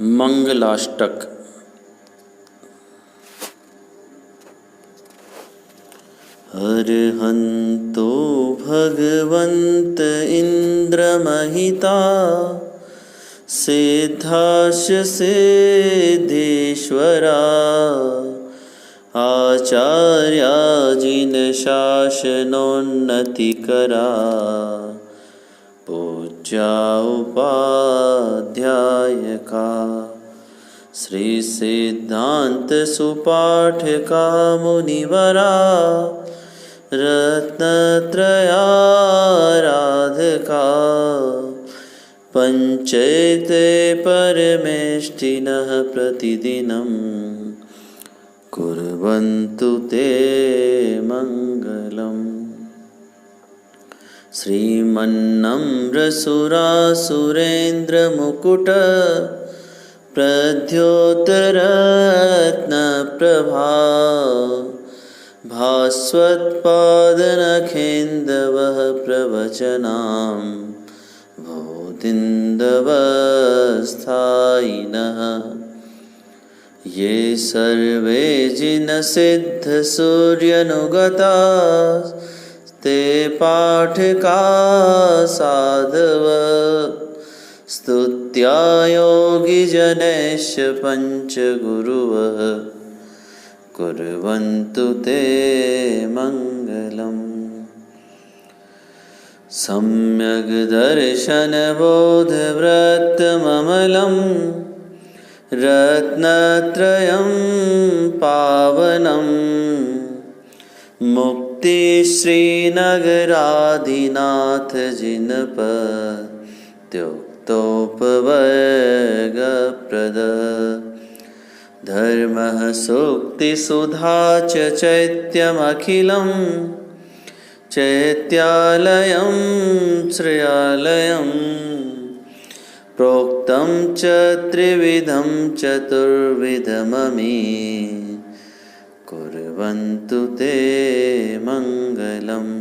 मंगलाष्टक। अर्हन्तो भगवन्त इन्द्रमहिता सिद्धास्य सिद्धेश्वरा आचार्या जिनशासनोन्नतिकरा पूज्या उपाध्यायका श्री सिद्धांत सुपाठका मुनिवरा रत्नत्रयाराधका पंचैते परमेष्ठिनः प्रतिदिनं कुर्वन्तु ते मङ्गलम्। श्रीमन्नम्रसुरासुरेन्द्रमुकुट प्रद्योतरत्नप्रभा भास्वत्पादनखेन्दवः प्रवचनां भूतिन्दवस्थायिनः ये सर्वे जिनसिद्धसूर्यनुगता ते पाठका साधव स्तुत्या योगिजनैश्च पञ्चगुरुवः कुर्वन्तु ते मङ्गलम्। सम्यग् दर्शनबोधव्रतममलं रत्नत्रयं पावनं मुक्तिश्रीनगराधिनाथ जिनपत्युक्तोपवर्गप्रद धर्मः सूक्तिसुधा च चैत्यमखिलं चैत्यालयं श्रेयालयं प्रोक्तं च त्रिविधं चतुर्विधममी कुर्वन्तु ते मङ्गलम्।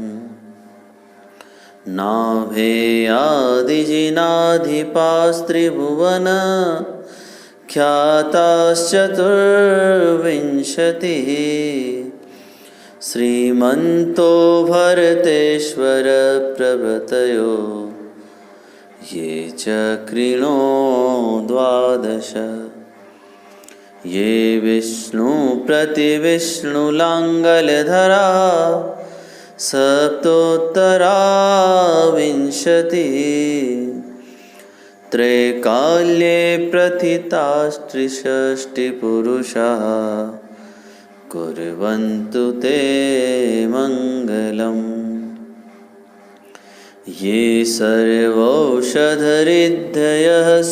नाभेयादिजिनाधिपास्त्रिभुवन ख्याताश्चतुर्विंशतिः श्रीमन्तो भरतेश्वर प्रभृतयो ये च कृणो द्वादश ये विष्णु प्रतिविष्णुलाङ्गलधरा सप्तोत्तरा विंशतिः त्रैकाल्ये प्रथितास्त्रिषष्टिपुरुषाः कुर्वन्तु ते मङ्गलम्। ये सर्वौषधरिद्धयः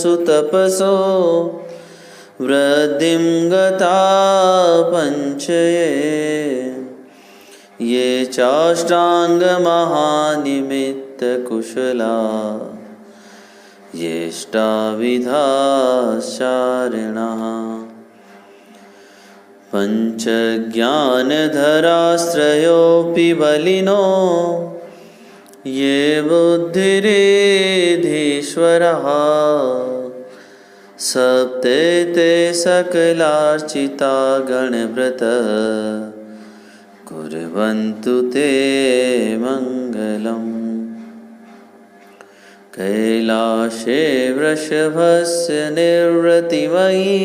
सुतपसो वृद्धिं गता पञ्चये ये चाष्टाङ्गमहानिमित्तकुशला येष्टाविधाश्चारिणः पञ्चज्ञानधराश्रयोऽपि बलिनो ये बुद्धिरिधीश्वरः सप्तैते सकलार्चिता गणव्रत कुर्वन्तु ते मङ्गलम्। कैलाशे वृषभस्य निर्वृतिमयी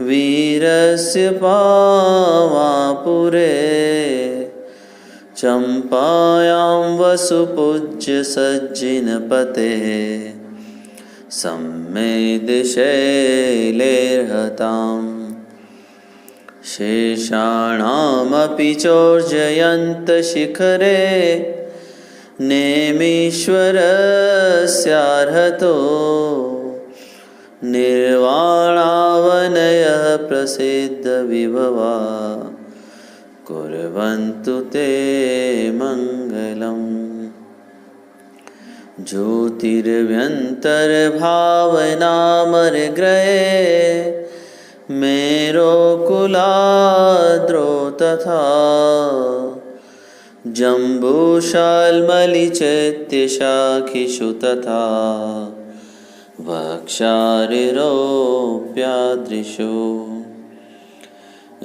वीरस्य पावापुरे चम्पायां वसुपूज्य सज्जिनपतेः सम्मेदशैलेर्हताम् शेषाणामपि चोर्जयन्तशिखरे नेमीश्वरस्यार्हतो निर्वाणावनयः प्रसिद्धविभवा कुर्वन्तु ते मङ्गलम्। ज्योतिर्भ्यन्तर्भावनामरग्रहे मेरोकुलाद्रौ तथा जम्बूशाल्मलिचैत्यशाखिषु तथा वक्षारिरोऽप्यादृशो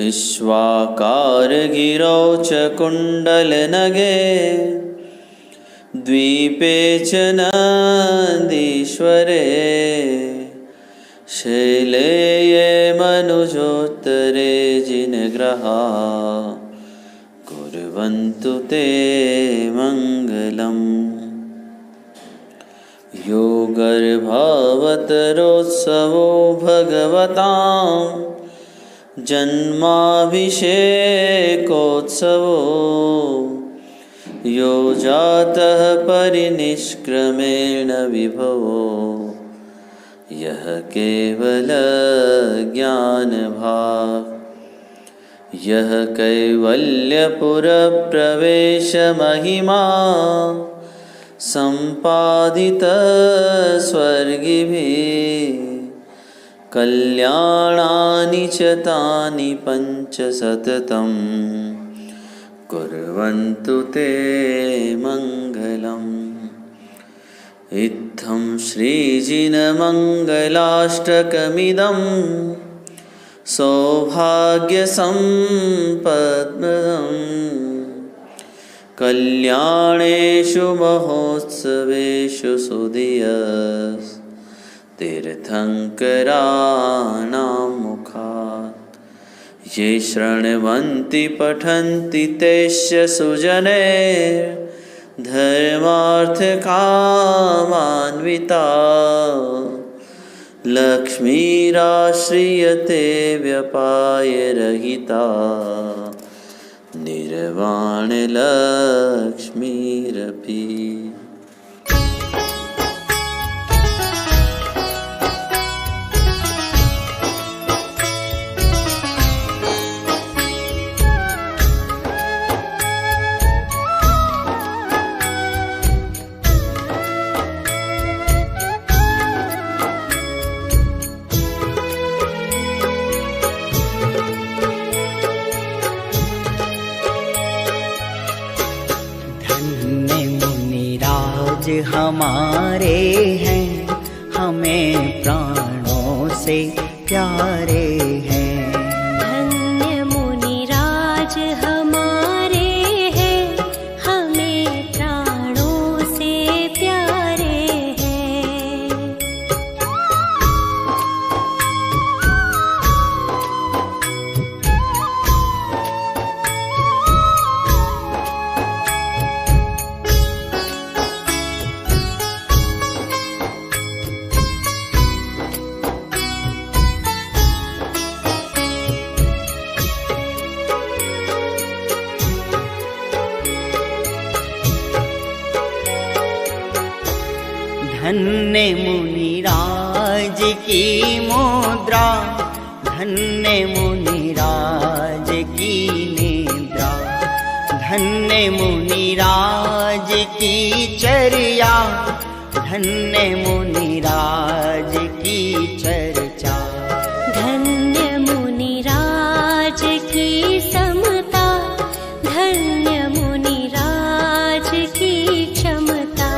इक्ष्वाकारगिरौ च कुण्डलनगे द्वीपे च नन्दीश्वरे शैले ये मनुजोत्तरे जिनग्रहा कुर्वन्तु ते मङ्गलम्। यो गर्भावतरोत्सवो भगवतां जन्माभिषेकोत्सवो यो जातः परिनिष्क्रमेण विभवो यः केवलज्ञानभाक् यः कैवल्यपुरप्रवेशमहिमा सम्पादितः स्वर्गिभिः कल्याणानि च तानि पञ्च सततं कुर्वन्तु ते मङ्गलम्। इत्थं श्रीजिनमङ्गलाष्टकमिदं सौभाग्यसम्पद्प्रदम् कल्याणेषु महोत्सवेषु सुधियस् तीर्थङ्कराणां मुखात् ये शृण्वन्ति पठन्ति तेस्य सुजने धर्मार्थकामान्विता लक्ष्मीराश्रियते व्यपायरहिता निर्वाणलक्ष्मीरपि। हमारे हैं हमें प्राणों से प्यारे हैं। धन्य मुनिराज हमारे हैं हमें प्राणों से प्यारे हैं। धन्य मुनिराज की मुद्रा धन्य मुनिराज की निद्रा धन्य मुनिराज की चर्या धन्य मुनिराज की चर्चा। धन्य मुनिराज की समता धन्य मुनिराज की क्षमता।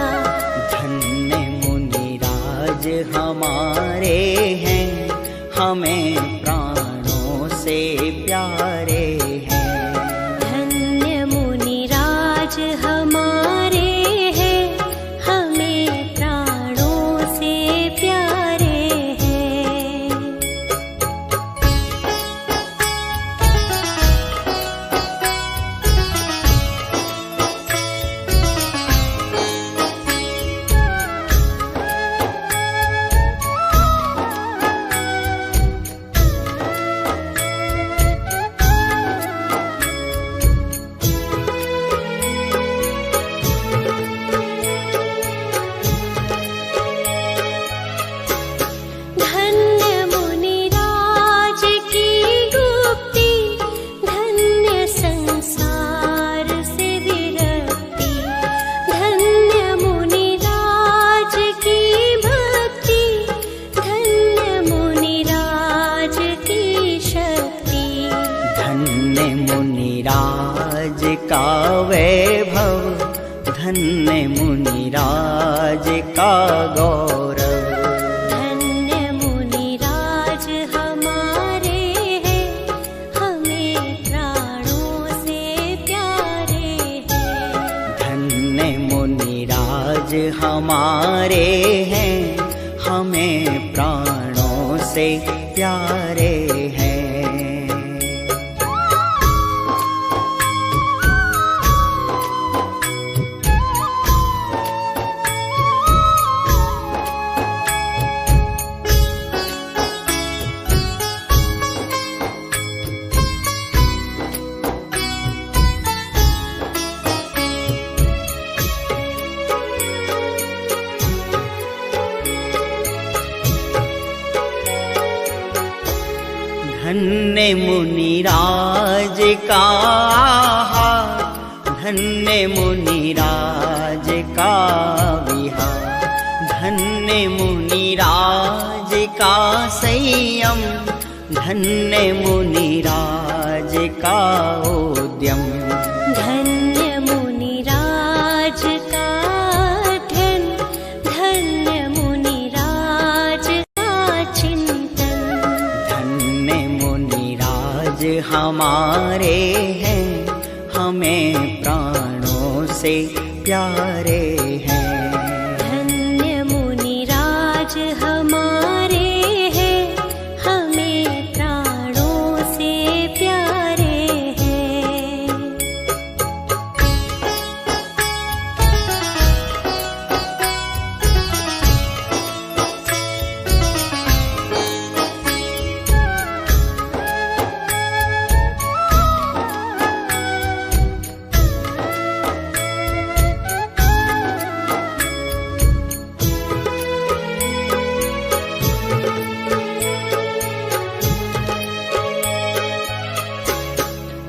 धन्य मुनिराज हमारे हैं हमें प्राणों से प्यारे हैं। धन्य मुनिराज हमारे हैं हमें प्राणों से प्यारे हैं। का वैभव, धन्य मुनिराज का गौरव। हमारे हैं, हमें प्राणों से प्यारे हैं। धन्य मुनिराज का आहार, धन्य मुनिराज का विहार, धन्य मुनिराज का संयम, धन्य मुनिराज का उद्यम। धन्य मुनिराज का ध्यान, धन्य मुनिराज का चिंतन। धन्य मुनिराज हमारे हैं, हमें प्राणों से प्यारे हैं। धन्य मुनिराज हमारे हैं, हमें प्राणों से प्यारे हैं।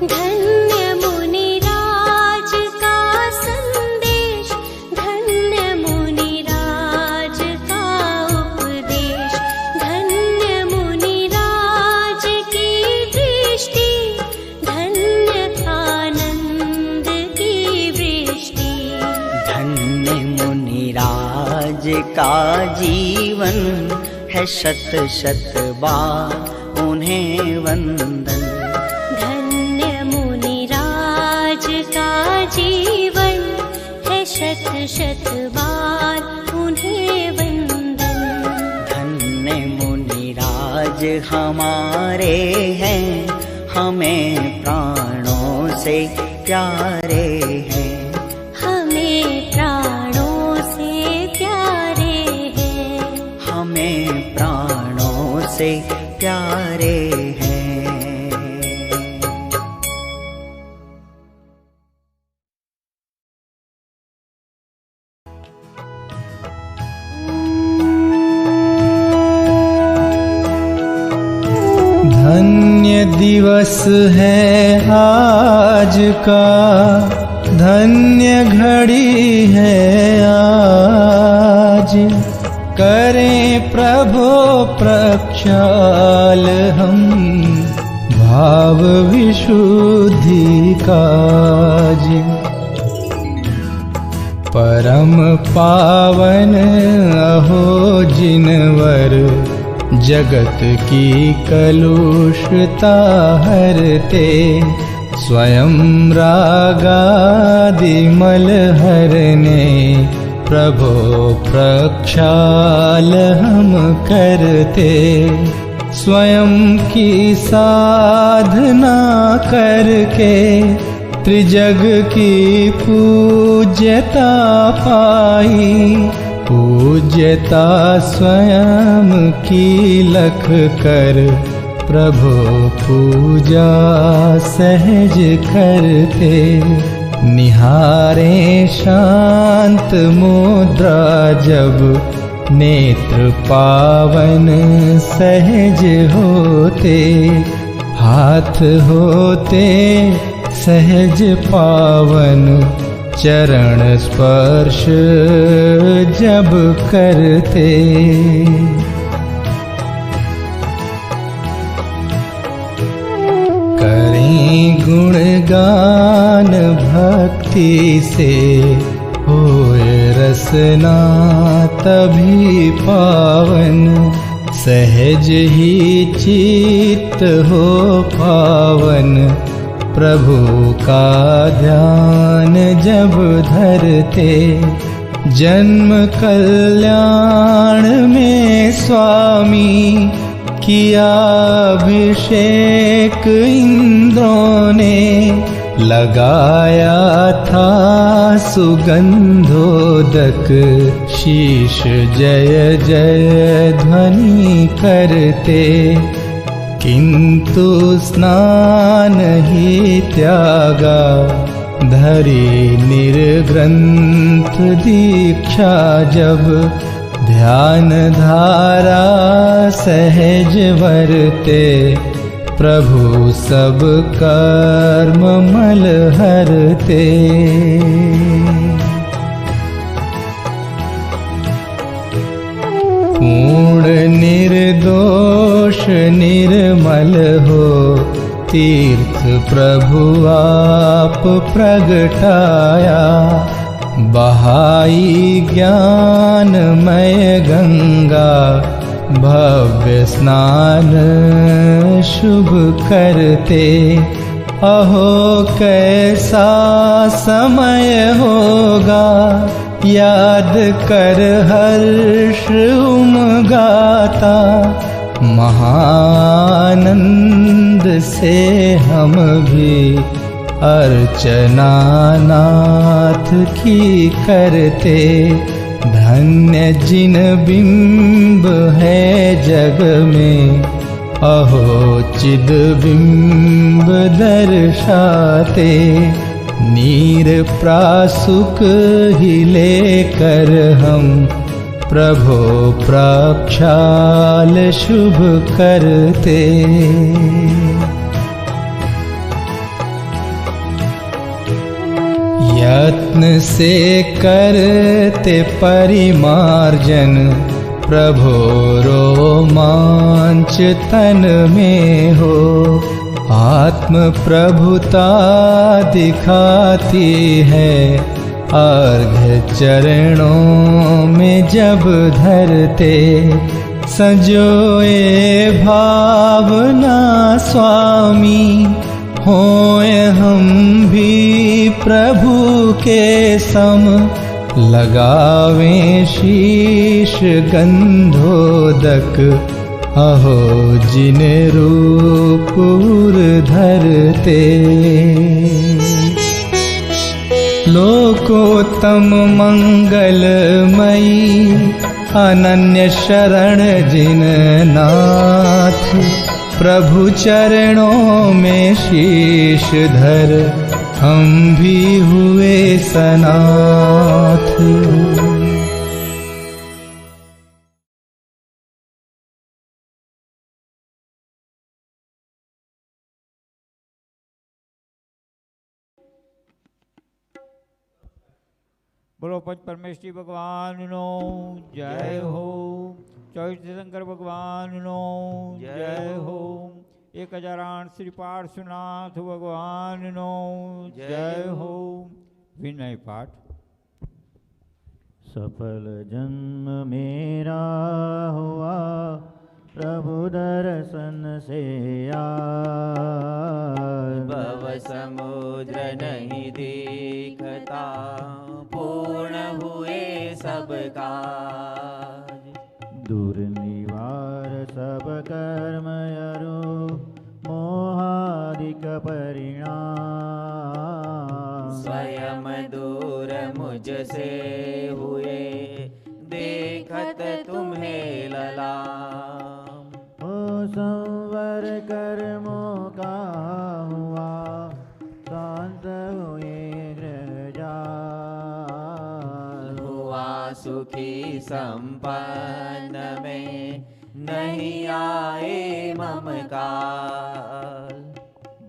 धन्य मुनिराज का संदेश, धन्य मुनिराज का उपदेश, धन्य मुनिराज की दृष्टि, धन्य आनंद की वृष्टि। धन्य मुनिराज का जीवन है, शत शत बार उन्हें वंदन। धन्य मुनिराज का जीवन है, शत शत बार उन्हें वंदन। धन्य मुनिराज हमारे हैं, हमें प्राणों से प्यारे हैं। हमें प्राणों से प्यारे हैं। हमें प्राणों से प्यारे हैं। धन्य दिवस है आज का, धन्य घड़ी है आज। करें प्रभो प्रक्षाल हम, भाव विशुद्धि काज। परम पावन अहो जिनवर, जगत की कलुषता हरते। स्वयं रागादि मल हरने, प्रभो प्रक्षाल हम करते। स्वयं की साधना करके, त्रिजग की पूज्यता पाई। पूज्यता स्वयं की लख कर, प्रभु पूजा सहज करते। निहारे शांत मुद्रा जब, नेत्र पावन सहज होते। हाथ होते सहज पावन, चरण स्पर्श जब करते। करें गुणगान भक्ति से, होए रसना तभी पावन। सहज ही चित्त हो पावन, प्रभु का ध्यान जब धरते। जन्म कल्याण में स्वामी किया अभिषेक इंद्रों ने, लगाया था सुगंधोदक शीश जय जय ध्वनि करते, किंतु स्नान ही त्यागा धरी निर्ग्रंथ दीक्षा जब, ध्यान धारा सहज वरते, प्रभु सब कर्म मल हरते। पूर्ण निर्दोष निर्मल हो तीर्थ प्रभु आप प्रगटाया, बहाई ज्ञानमय गंगा भव्य स्नान शुभ करते। अहो कैसा समय होगा याद कर हर्ष उमगाता, महानंद से हम भी अर्चना नाथ की करते। धन्य जिन बिंब है जग में, अहो चिद बिंब दर्शाते, नीर प्रासुक ही लेकर हम प्रभो प्रक्षाल शुभ करते। यत्न से करते परिमार्जन, प्रभो रोमांच तन में हो, आत्म प्रभुता दिखाती है, अर्घ्य चरणों में जब धरते। संजोए भावना स्वामी होए हम भी प्रभु के सम, लगावें शीश गंधोदक, अहो जिन रूप उर धरते। लोकोत्तम मंगलमयी अनन्य शरण जिन नाथ, प्रभु चरणों में शीश धर हम भी हुए सनाथ। बोलो पंच परमेश्वरी भगवान नो जय हो। चौथ शंकर भगवान नो जय हो। 1008 श्री पार्श्वनाथ भगवान नो जय हो। विनय पाठ। सफल जन्म मेरा हुआ प्रभु दर्शन से आज, भव समुद्र नहीं देखता पूर्ण हुए सब काज। दूर निवार सब कर्म यरु मोहादिक परिणाम, स्वयं दूर मुझसे हुए देखत तुम्हें ललाम। ओ संवर कर्मों का हुआ शांत हुए गृहजाल, हुआ सुखी संपन्न में नहीं आए ममकाल।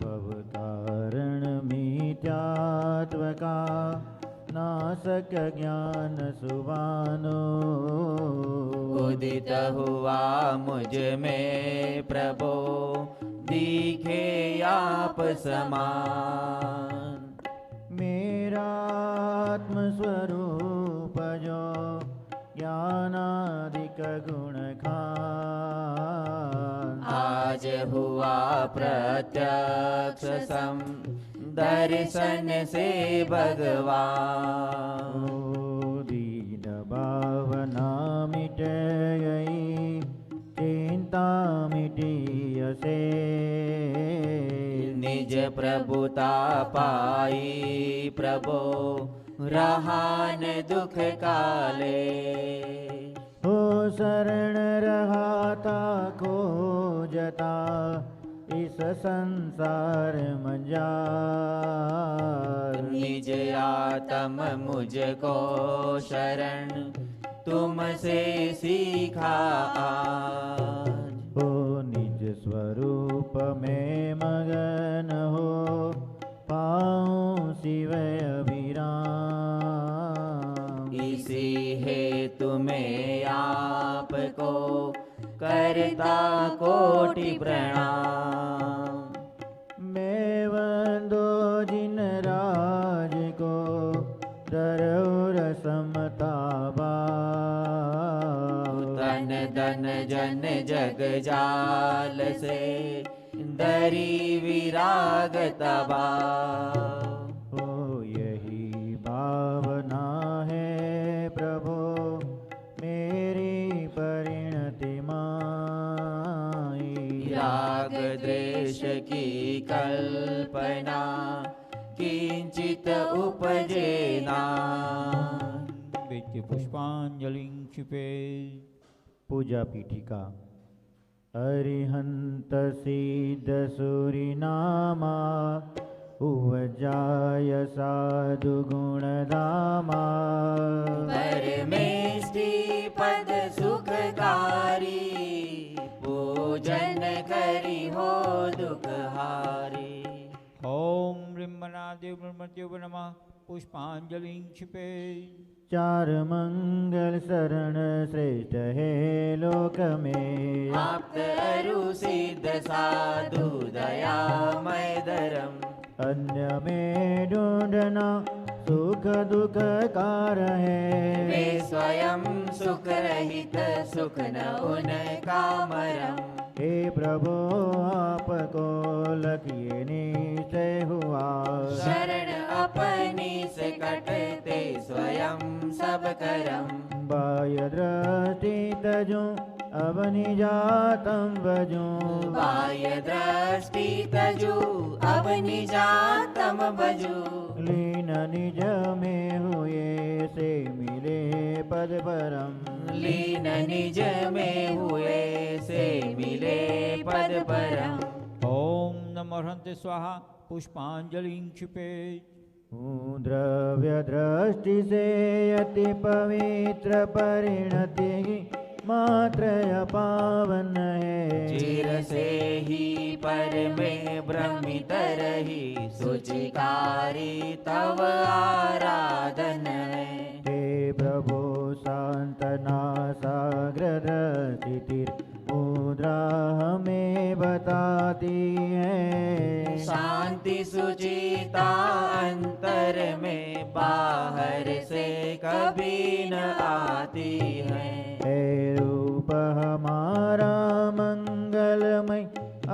भवतारण मिथ्यात्व का नासक ज्ञान सुबानो, उदित हुआ मुझ में प्रभो दिखे आप समान। मेरा आत्मस्वरूप जो ज्ञानादिक गुण खान, आज हुआ प्रत्यक्ष सम दर्शन से भगवान। दीन प्रभुता पाई प्रभो रहान दुख काले। हो शरण रहाता खोजता इस संसार मंजार। निज आत्म मुझको शरण तुमसे सीखा आज। हो निज स्वरूप में मगन हो पाऊँ शिव अभिराम। इसी हेतु में आपको करता कोटि प्रणाम। मैं वंदो जिन राज को दरौर समता भाव। तन धन जन जग जाल से दरी विराग तबाव। हो यही भावना है प्रभु मेरी परिणति माई। राग द्वेष की कल्पना किंचित उपजे ना। वेद्य पुष्पांजलि क्षिपे। पूजा पीठिका। अरिहंत सिद्ध सूरिनामा उवजाय साधु गुणधामा। परमेष्टि पद सुखकारी पूजन करी हो दुखहारी। ओम ब्रह्मणादेव ब्रह्मदेव नमः। पुष्पांजलि क्षिपे। चार मंगल शरण श्रेष्ठ है लोक में। आप्त अरु सिद्ध साधु दयामय धरम। अन्य में ढूंढना सुख दुख कार है। वे स्वयं सुख रहित सुख न उनका मरम। हे प्रभु आपको लखिए निश्चय हुआ। शरण अपनी से कटते स्वयं सब करम। बाह्य दृष्टि तजो अब निजातम बजो। बाह्य दृष्टि तजु अब निजातम बजू। लीन निज में हुए से मिले पद परम। लीन निज में हुए से मिले पद परम। ओम नमो हरन्ते स्वाहा। पुष्पांजलि क्षिपे। द्रव्य दृष्टि से अति पवित्र परिणति मात्र पावन है। चिर से ही पर में भ्रमित रही सुचिकारी तव आराधन है। हे प्रभु सांतना साग्र स्थिति मुद्रा हमें बताती है। शांति सुचिता अंतर में बाहर से कभी न आती है। हे रूप हमारा मंगलमय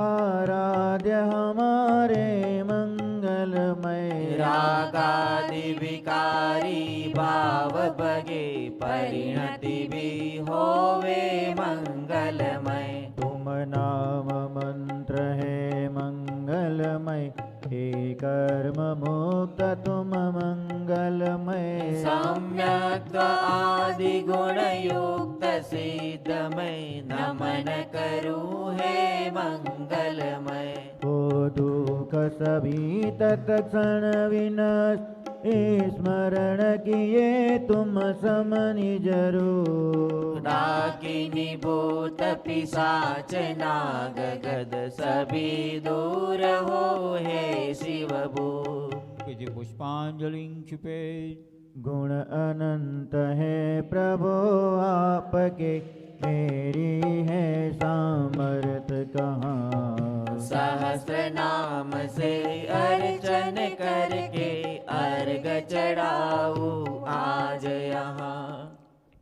आराध्य हमारे मंगलमय। रागादि विकारी भाव बगे परिणति भी होवे मंगलमय। तुम नाम मंत्र है मंगलमय। हे कर्म मुक्त तुम मंगलमय। सम्यक आदि गुण युक्त सिद्धमय नमन करूं है मंगलमय। हो दुख सभी तत्क्षण विनष्ट स्मरण किए तुम समनि जरूर। डाकिनी भूत पिशाच नाग गद सभी दूर हो हे शिव भूत। विधि पुष्पांजलि क्षिपे। गुण अनंत है प्रभु आपके मेरी है सामर्थ कहाँ। सहस्र नाम से अर्चन करके अर्घ चढ़ाऊ आज यहाँ।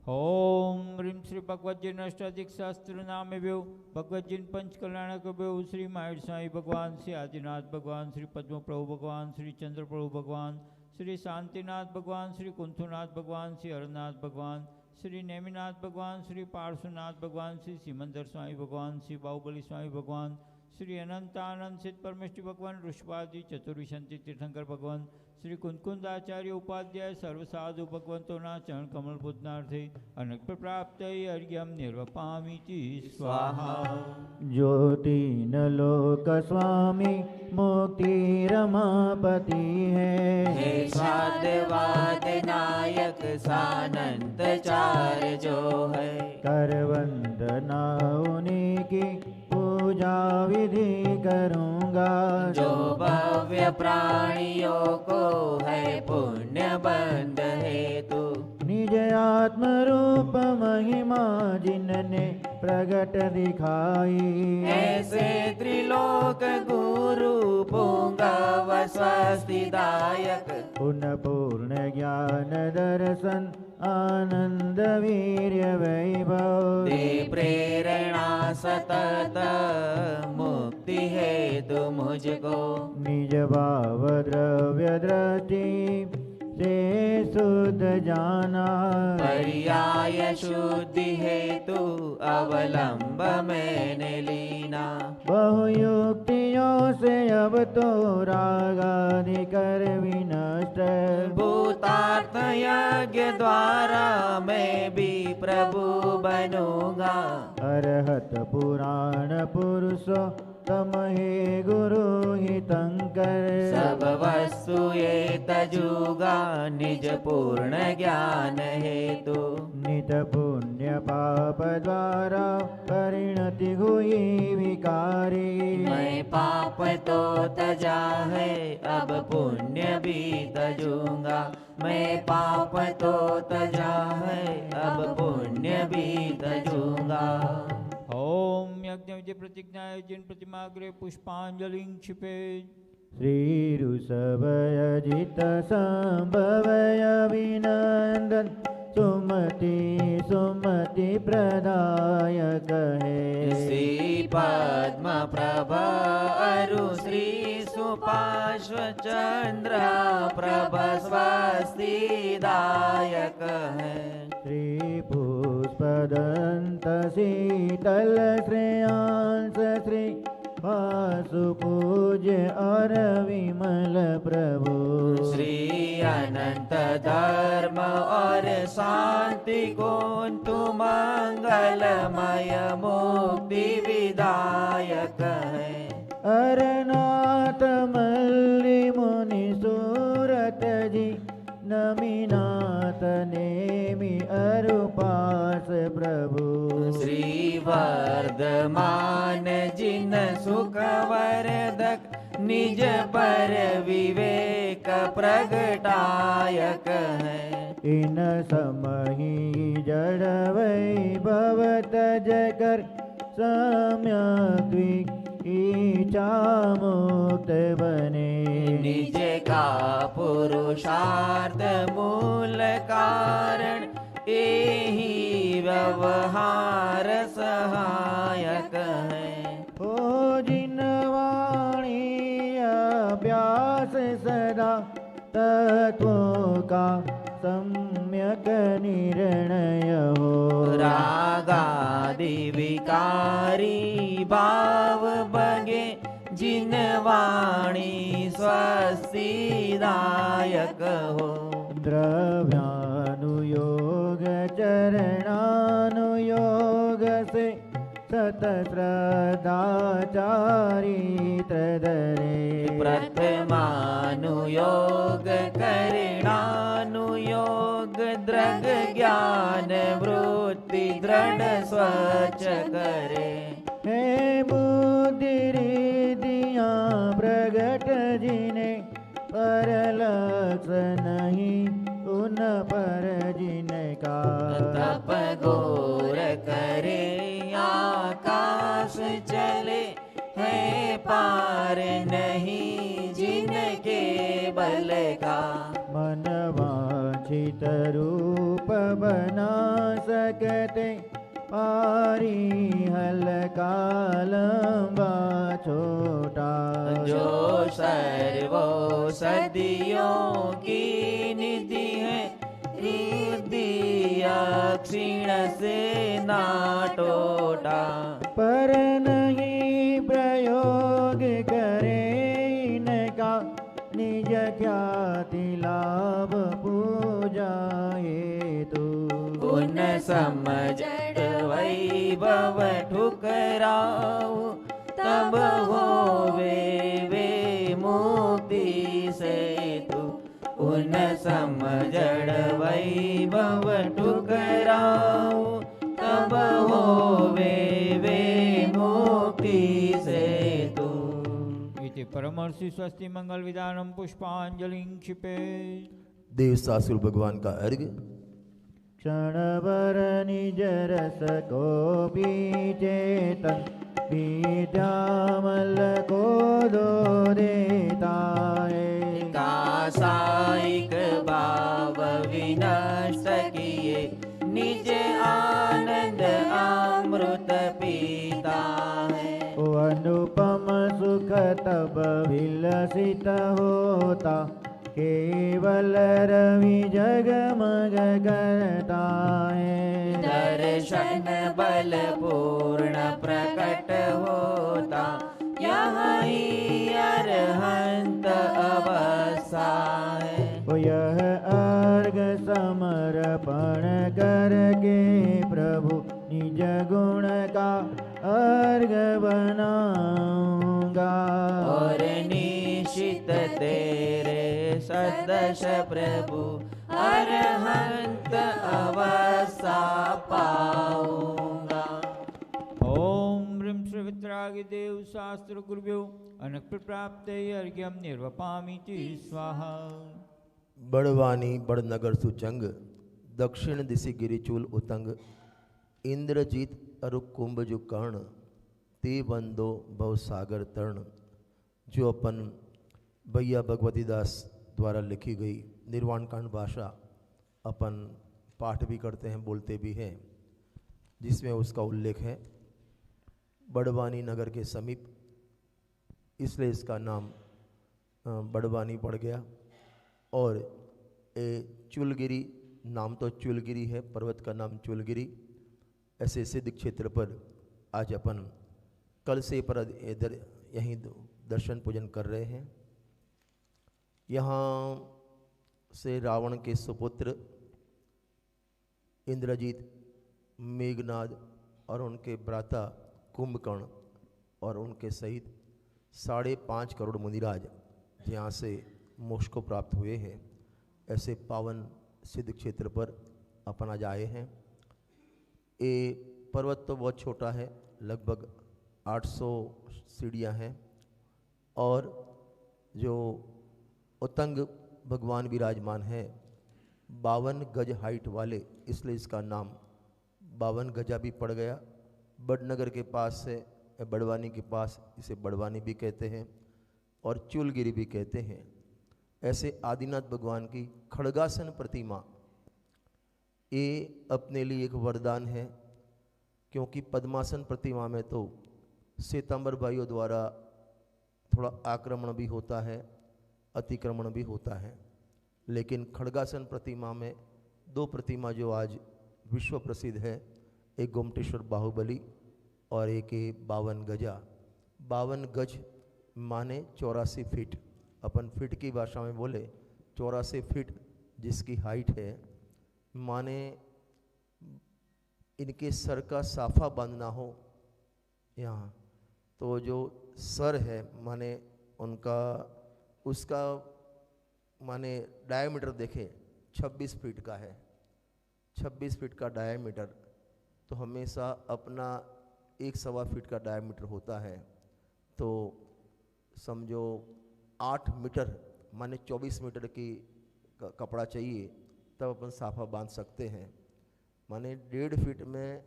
ओम ह्रीं श्री भगवत अष्टाधिक शास्त्र नाम व्यव भगवत जिन पंच कल्याणक व्यव श्री मायूर साई भगवान श्री आदिनाथ भगवान श्री पद्म प्रभु भगवान श्री चंद्र प्रभु भगवान श्री शांतिनाथ भगवान श्री कुंथुनाथ भगवान श्री हरनाथ भगवान श्री नेमिनाथ भगवान श्री पार्श्वनाथ भगवान श्री सिमंदर स्वामी भगवान श्री बाहुबली स्वामी भगवान श्री अनंतानंद सिद्ध परमेश्वरी भगवान ऋषभाजी चतुर्विशंति तीर्थंकर भगवान श्री कुंदकुंदाचार्य उपाध्याय सर्व साधु भगवंतोना चरण कमल पूजनार्थे अनक प्राप्त अर्घ्यम निर्वपामीति स्वाहा। ज्योति न लोक स्वामी मुक्ति रमापति है। हे साधवाद नायक सानंद चार जो है। कर वंदना उन्हीं की पूजा विधि करूँगा। जो भव्य प्राणियों को है पुण्य बंध हेतु। निज आत्म रूप महिमा जिनने प्रगट दिखाई। ऐसे त्रिलोक गुरु पुंगव स्वस्तिदायक। उन पूर्ण ज्ञान दर्शन आनंद वीर्य वैभव। दे प्रेरणा सतत मुक्ति हेतु मुझको। निज भाव द्रव्य दृष्टि से शुद्ध जाना। पर्याय शुद्धि हेतु अवलंब मैंने लीना। बहुयुक्तियों से अब तो रागादि कर विनष्ट। भूतार्थ यज्ञ द्वारा मैं भी प्रभु बनूंगा। अरहत पुराण पुरुषो तम हे गुरु हितंकर। सब वस्तु ये तजूगा निज पूर्ण ज्ञान हेतु। नित पुण्य पाप द्वारा परिणति हुई विकारी। मैं पाप तो तजा है अब पुण्य भी तजूंगा। मैं पाप तो तजा है अब पुण्य भी तजूंगा। ओम यज्ञ विजय प्रतिज्ञा जिन प्रतिमाग्रे पुष्पांजलि क्षिपे। श्री ऋषभयजित संभवय अभिनंदन सुमति सुमति प्रदायक है। श्री पद्म प्रभ अरु श्री सुपार्श्व चंद्र प्रभ स्वस्तिदायक है। श्री पुष्पदंत शीतल श्रेयांस श्री वासु पूज्य और विमल प्रभु। श्री अनंत धर्म और शांति कुंतु मंगलमय मुक्ति विदायक है। अरनाथ मल्लि मुनि सूरत जी नमिनाथ नेमि अरुपास प्रभु। श्री वर्धमान जिन सुख वर्धक निज पर विवेक प्रगटायक है। इन समहि जड़ वैभव तजकर सम्यक इच्छा मुक्त बने। निज का पुरुषार्थ मूल कारण एहि व्यवहार सहायक है। हो जिन वाणी अभ्यास सदा तत्वों का सम्यक निर्णय हो। रागादि विकारी भाव बगे जिन वाणी स्वस्तिदायक हो। द्रव्यानुयोग चरणानुयोग से सत श्रद्धा चारित्र धरे। प्रथमानुयोग करणानुयोग दृग ज्ञान वृत्ति दृढ़ स्वच्छ करे। हे बुद्धि रिद्धियाँ प्रगट जिने परलक्ष नहीं उन पर जिनका। तप घोर करे आकाश चले है पार नहीं जिनके बल का। मन वांछित रूप बना सकते पारी हल्का लंबा छोटा। जो सर्वो सदियों की निधि है रिद्धि क्षीण से ना टोटा। पर नहीं प्रयोग समझ वैभव ठुकराऊ तब होवे वे मुक्ति से तू उन समझड़ वैभव ठुकराऊ तब होवे वे मुक्ति से तू। इति परमर्षि स्वस्ति मंगल विधानम पुष्पांजलि क्षिपे। देव सासुर भगवान का अर्घ। क्षणभर निज रस को भी चेतन विद्यामल को दो देता है। कासायिक भाव विनष्ट किए निज आनंद अमृत पीता है। ओ अनुपम सुख तब विलसित होता केवल रवि जगमग करता है। दर्शन बल पूर्ण प्रकट होता यही अरहंत अवस्था है। ओ यह अर्घ समर्पण करके प्रभु निज गुण का अर्घ बनाऊंगा। और निश्चित तेरे सदश प्रभु अरहंत अवस्था पाऊंगा। ओम ह्रीं श्री वितरागी देव शास्त्र गुरुभ्यो अनक प्राप्ते अर्घ्यम निर्वपामीति स्वाहा। बड़वानी बड़नगर सुचंग दक्षिण दिशि गिरिचूल उतंग इंद्रजीत अरु कुंभजु कर्ण ते बंदो भवसागर तर्ण। जो अपन भैया भगवती दास द्वारा लिखी गई निर्वाण कांड भाषा अपन पाठ भी करते हैं, बोलते भी हैं, जिसमें उसका उल्लेख है बड़वानी नगर के समीप, इसलिए इसका नाम बड़वानी पड़ गया। और चुलगिरी, नाम तो चुलगिरी है, पर्वत का नाम चुलगिरी। ऐसे सिद्ध क्षेत्र पर आज अपन कल से पर इधर यहीं दर्शन पूजन कर रहे हैं। यहाँ से रावण के सुपुत्र इंद्रजीत, मेघनाद और उनके भ्राता कुंभकर्ण और उनके सहित 5.5 करोड़ मुनिराज यहाँ से मोक्ष को प्राप्त हुए हैं। ऐसे पावन सिद्ध क्षेत्र पर अपन आज आए हैं। ये पर्वत तो बहुत छोटा है, लगभग 800 सीढ़ियाँ हैं। और जो उतंग भगवान विराजमान है 52 गज हाइट वाले, इसलिए इसका नाम 52 गजा भी पड़ गया। बड़नगर के पास से बड़वानी के पास इसे बड़वानी भी कहते हैं और चुलगिरी भी कहते हैं। ऐसे आदिनाथ भगवान की खड़गासन प्रतिमा, ये अपने लिए एक वरदान है, क्योंकि पद्मासन प्रतिमा में तो श्वेतांबर भाइयों द्वारा थोड़ा आक्रमण भी होता है, अतिक्रमण भी होता है। लेकिन खड़गासन प्रतिमा में 2 प्रतिमा जो आज विश्व प्रसिद्ध है, एक गोमटेश्वर बाहुबली और एक 52 गजा। 52 गज माने 84 फीट, अपन फीट की भाषा में बोले 84 फीट जिसकी हाइट है, माने इनके सर का साफा बांधना हो यहाँ, तो जो सर है माने उनका उसका माने डायमीटर देखें 26 फीट का है। 26 फीट का डायमीटर, तो हमेशा अपना 1.25 फीट का डायमीटर होता है, तो समझो 8 मीटर माने 24 मीटर की कपड़ा चाहिए तब अपन साफा बांध सकते हैं। माने 1.5 फीट में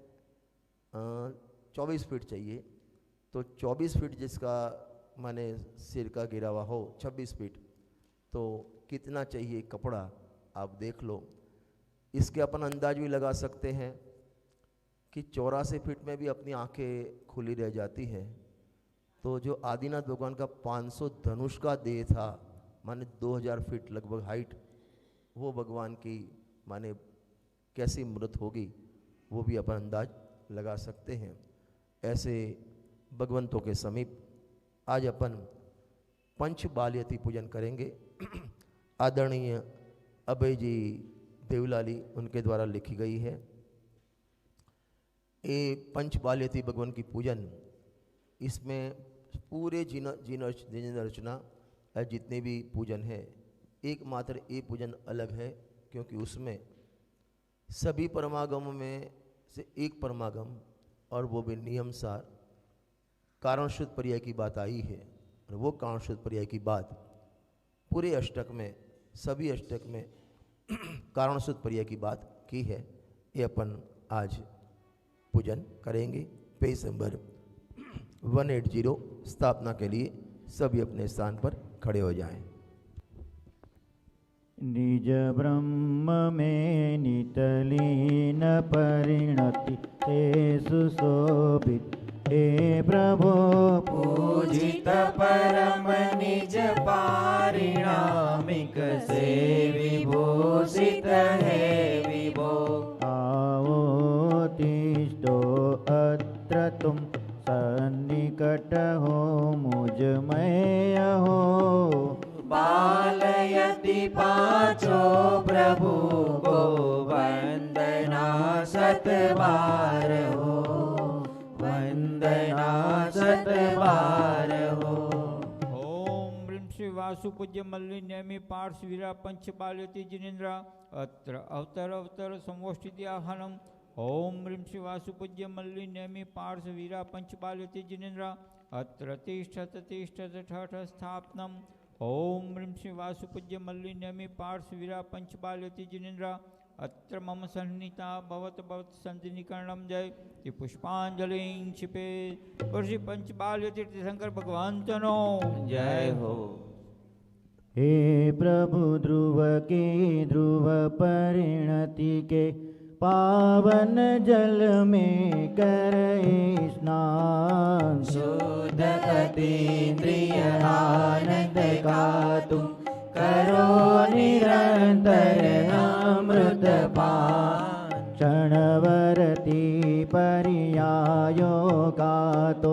24 फीट चाहिए, तो 24 फीट जिसका माने सिर का गिरा हुआ हो 26 फीट, तो कितना चाहिए कपड़ा आप देख लो। इसके अपन अंदाज भी लगा सकते हैं कि 84 फीट में भी अपनी आंखें खुली रह जाती हैं। तो जो आदिनाथ भगवान का 500 धनुष का देह था, माने 2000 फीट लगभग हाइट, वो भगवान की माने कैसी मूर्त होगी वो भी अपन अंदाज लगा सकते हैं। ऐसे भगवंतों के समीप आज अपन पंच बाल्यती पूजन करेंगे। आदरणीय अभय जी देवलाली उनके द्वारा लिखी गई है। ये पंचबाल्यति भगवान की पूजन, इसमें पूरे जिन रचना जितने भी पूजन है, एकमात्र ये पूजन अलग है, क्योंकि उसमें सभी परमागमों में से एक परमागम और वो भी नियमसार कारण शुद्ध पर्याय की बात आई है। और वो कारण शुद्ध पर्याय की बात पूरे अष्टक में, सभी अष्टक में कारण शुद्ध पर्याय की बात की है। ये अपन आज पूजन करेंगे। पेज नंबर 180 स्थापना के लिए सभी अपने स्थान पर खड़े हो जाएं। निज ब्रह्म में नितलीन परिणति ते सुशोभित हे प्रभो पूजित परम निज पारिणामिक से विभूषित है विभो। आओ तिष्ठो अत्र तुम सन्निकट हो मुझमय हो। बालयति पांचो प्रभु को वंदना सत बार हो, वंदना सत बार हो। ओम ह्रीं श्री वासु पूज्य मल्ली नेमि पार्श वीरा पंच बाल्यति जिनेन्द्र अत्र अवतर अवतर संवोष्ठिति आह्वानम। ओम ह्रीं श्री वासु पूज्य मल्ली नेमि पार्श वीरा पंच बाल्यति जिनेन्द्र अत्र तिष्ठत तिष्ठत ठठ स्थापनम। ओम ह्रीं श्री वासु पूज्य मल्ली नेमि पार्श वीरा पंच बाल्यति जिनेन्द्र अत्र मम सन्निता भवत भवत संधिकरणम। जय ति पुष्पांजलिं क्षिपे। श्री पंच बाल्यति तीर्थंकर भगवान तनो जय हो। हे प्रभु ध्रुव के ध्रुव परिणति के पावन जल में करे स्नान। शुद्ध अतीन्द्रिय आनंद का तुम करो निरंतर अमृत पान। क्षणवरती पर्यायो का तो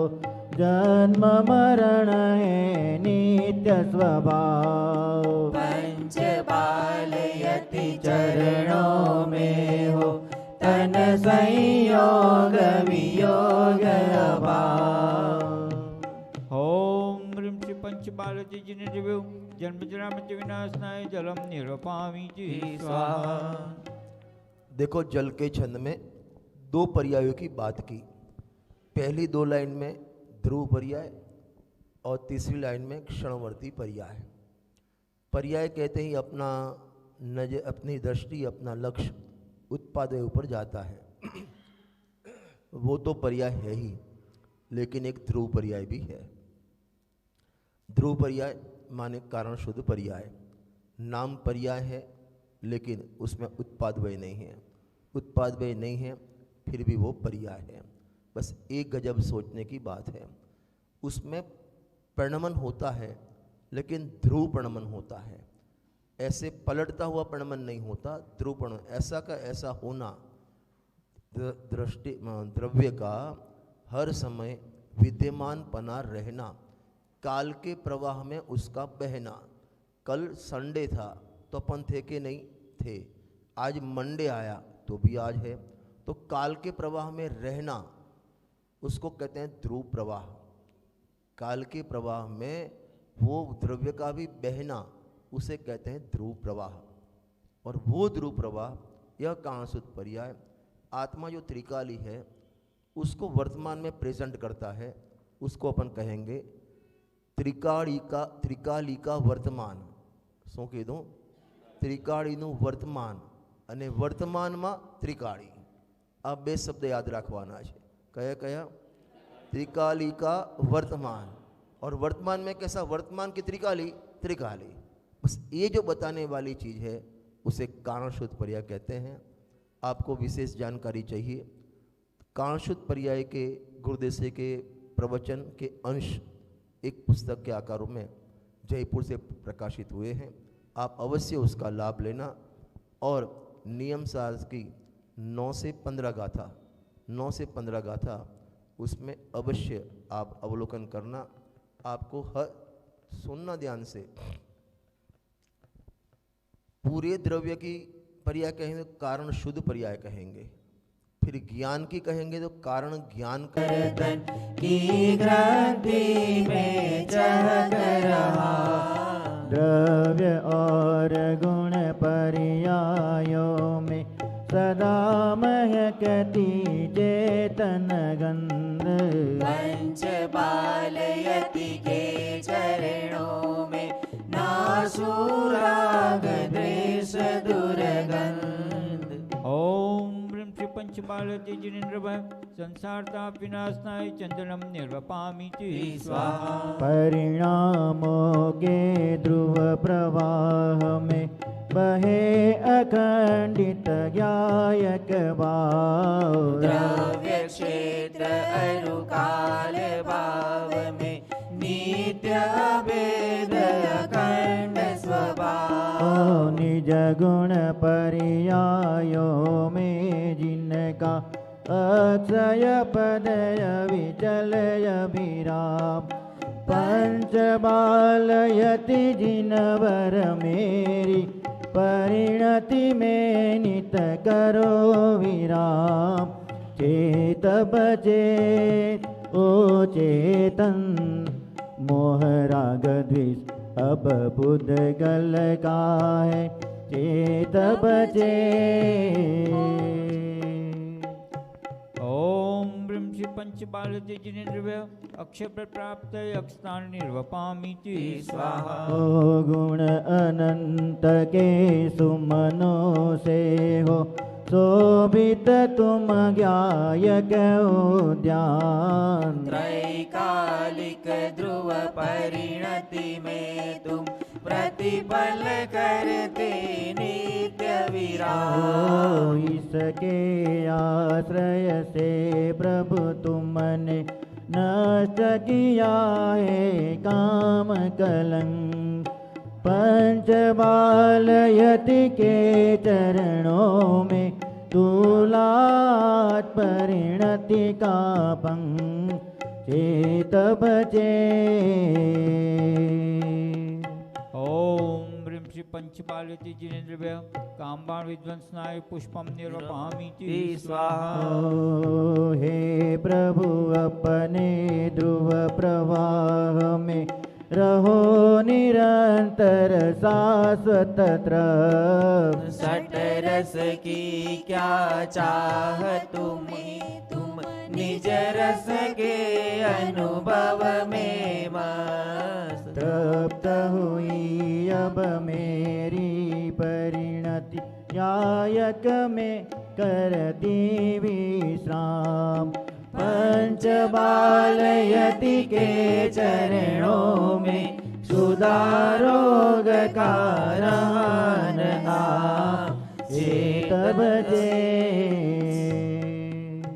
जन्म मरण है नित्य स्वभाव। पंच बालयति चरणों में हो तन संयोग वियोग अभाव। ओम ह्रीं श्री पंच बाल्यति जिनेन्द्र जन्म जरा मृत्यु विनाशनाय जलम निरपामि स्वाहा। देखो, जल के छंद में दो पर्यायों की बात की। पहली दो लाइन में ध्रुव पर्याय और तीसरी लाइन में क्षणवर्ती पर्याय। पर्याय कहते ही अपना नजर, अपनी दृष्टि, अपना लक्ष्य उत्पाद ऊपर जाता है। वो तो पर्याय है ही, लेकिन एक ध्रुव पर्याय भी है। ध्रुव पर्याय माने कारण शुद्ध पर्याय। नाम पर्याय है, लेकिन उसमें उत्पाद व्यय नहीं है। उत्पाद व्यय नहीं है, फिर भी वो पर्याय है। बस एक गजब सोचने की बात है। उसमें प्रणमन होता है, लेकिन ध्रुव प्रणमन होता है। ऐसे पलटता हुआ प्रणमन नहीं होता, ध्रुव प्रणमन। ऐसा का ऐसा होना, दृष्टि द्रव्य का हर समय विद्यमान पना रहना, काल के प्रवाह में उसका बहना। कल संडे था तो अपन थे कि नहीं थे, आज मंडे आया तो भी आज है। तो काल के प्रवाह में रहना, उसको कहते हैं ध्रुव प्रवाह। काल के प्रवाह में वो द्रव्य का भी बहना, उसे कहते हैं ध्रुव प्रवाह। और वो ध्रुव प्रवाह, यह कारणशुद्ध पर्याय, आत्मा जो त्रिकाली है उसको वर्तमान में प्रेजेंट करता है। उसको अपन कहेंगे त्रिकाली का वर्तमान। શું કીધું? ત્રિકાળીનું વર્તમાન અને વર્તમાનમાં ત્રિકાળી, આ બે શબ્દ યાદ રાખવાના છે। કયા કયા? त्रिकाली का वर्तमान, और वर्तमान में कैसा? वर्तमान की त्रिकाली। बस ये जो बताने वाली चीज़ है उसे कारणशुद्ध पर्याय कहते हैं। आपको विशेष जानकारी चाहिए, कारणशुद्ध पर्याय के गुरुदेव के प्रवचन के अंश एक पुस्तक के आकारों में जयपुर से प्रकाशित हुए हैं। आप अवश्य उसका लाभ लेना। और नियम शास्त्र की 9 से 15 गाथा उसमें अवश्य आप अवलोकन करना। आपको हर सुनना ध्यान से। पूरे द्रव्य की पर्याय कहेंगे, कारण शुद्ध पर्याय कहेंगे। फिर ज्ञान की कहेंगे तो कारण ज्ञान का तन की ग्रंथि में चहक रहा। द्रव्य और गुण पर्यायों में सदा महकती चेतन गंध। पंच बालयति के चरणों में नासुराग द्वेष दुर्गंध। ओम ह्रीं श्री पंचबालति जिनेन्द्र भय संसार ताप विनाशनाय चंदनम निर्वपामीति स्वाहा। परिणामों के ध्रुव प्रवाह में बहे अखंडित ज्ञायक भाव। द्रव्य क्षेत्र अरुकाल भाव में नित्य भेद अखंड स्वभाव। निज गुण पर्यायों में जिनका अक्षय पदय विचलय विराम। पंच बालयति जिनवर मेरी परिणति में नित करो विराम। चेत बचेत ओ चेतन मोह राग द्वेष अब बुध गल का है। चेत बचे। ओम ह्रीं श्री पंचबालति जिनेन्द्र भय अक्षय प्राप्त अक्षतान निर्वपामीति स्वाहा। ओ गुण अनंत के सुमनों से हो शोभित तुम ज्ञायक उद्यान। त्रैकालिक ध्रुव परिणति में तुम प्रतिपल करते नित्य विराम। इसके आश्रय से प्रभु तुमने नष्ट किया है काम कलंक। पंच बालयति के चरणों में तुलात परिणति का पंख। चेत बचे। ओम ह्रीं श्री पंचबालति जिनेन्द्र भय कामबाण विध्वंसनाय पुष्पम निर्वपामीति स्वाहा। ओ हे प्रभु अपने ध्रुव प्रवाह में रहो निरंतर शाश्वत तृप्त। सट रस की क्या चाह तुम्हें, तुम निज रस के अनुभव में मस्त। तृप्त हुई अब मेरी परिणति ज्ञायक में करती विश्राम। पंच बालयति के चरणों में सुधारोग कारण आ। चेत बजे।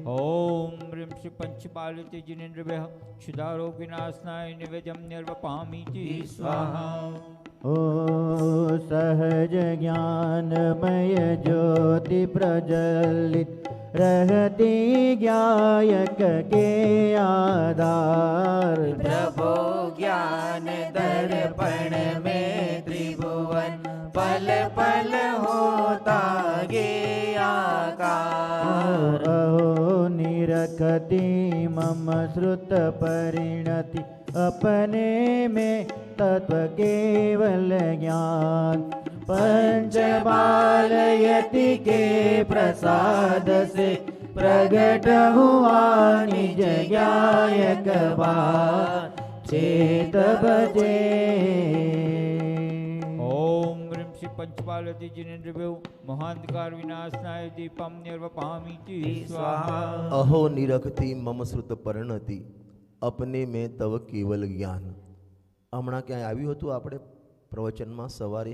ओम ह्रीं श्री पंचबालति जिनेन्द्र भय क्षुधारोग विनाशनाय निवेद्यम निर्वपामीति स्वाहा। ओ सहज ज्ञानमय ज्योति प्रज्वलित रहती ज्ञायक के आधार। प्रभो ज्ञान दर्पण में त्रिभुवन पल पल होता गे आकार। अहो निरखती मम श्रुत परिणति अपने में तत्व केवल ज्ञान। पंच बालयति के प्रसाद से प्रगट हुआ निज ज्ञायक भाव। चेत बजे। ओम ह्रीं श्री पंचबालति जिनेन्द्र भय महांधकार विनाशनाय दीपम निर्वपामीति स्वाहा। अहो निरखती मम श्रुत परिणति अपने में तव केवल ज्ञान। હમણાં ક્યાંય આવ્યું હતું આપણે પ્રવચનમાં સવારે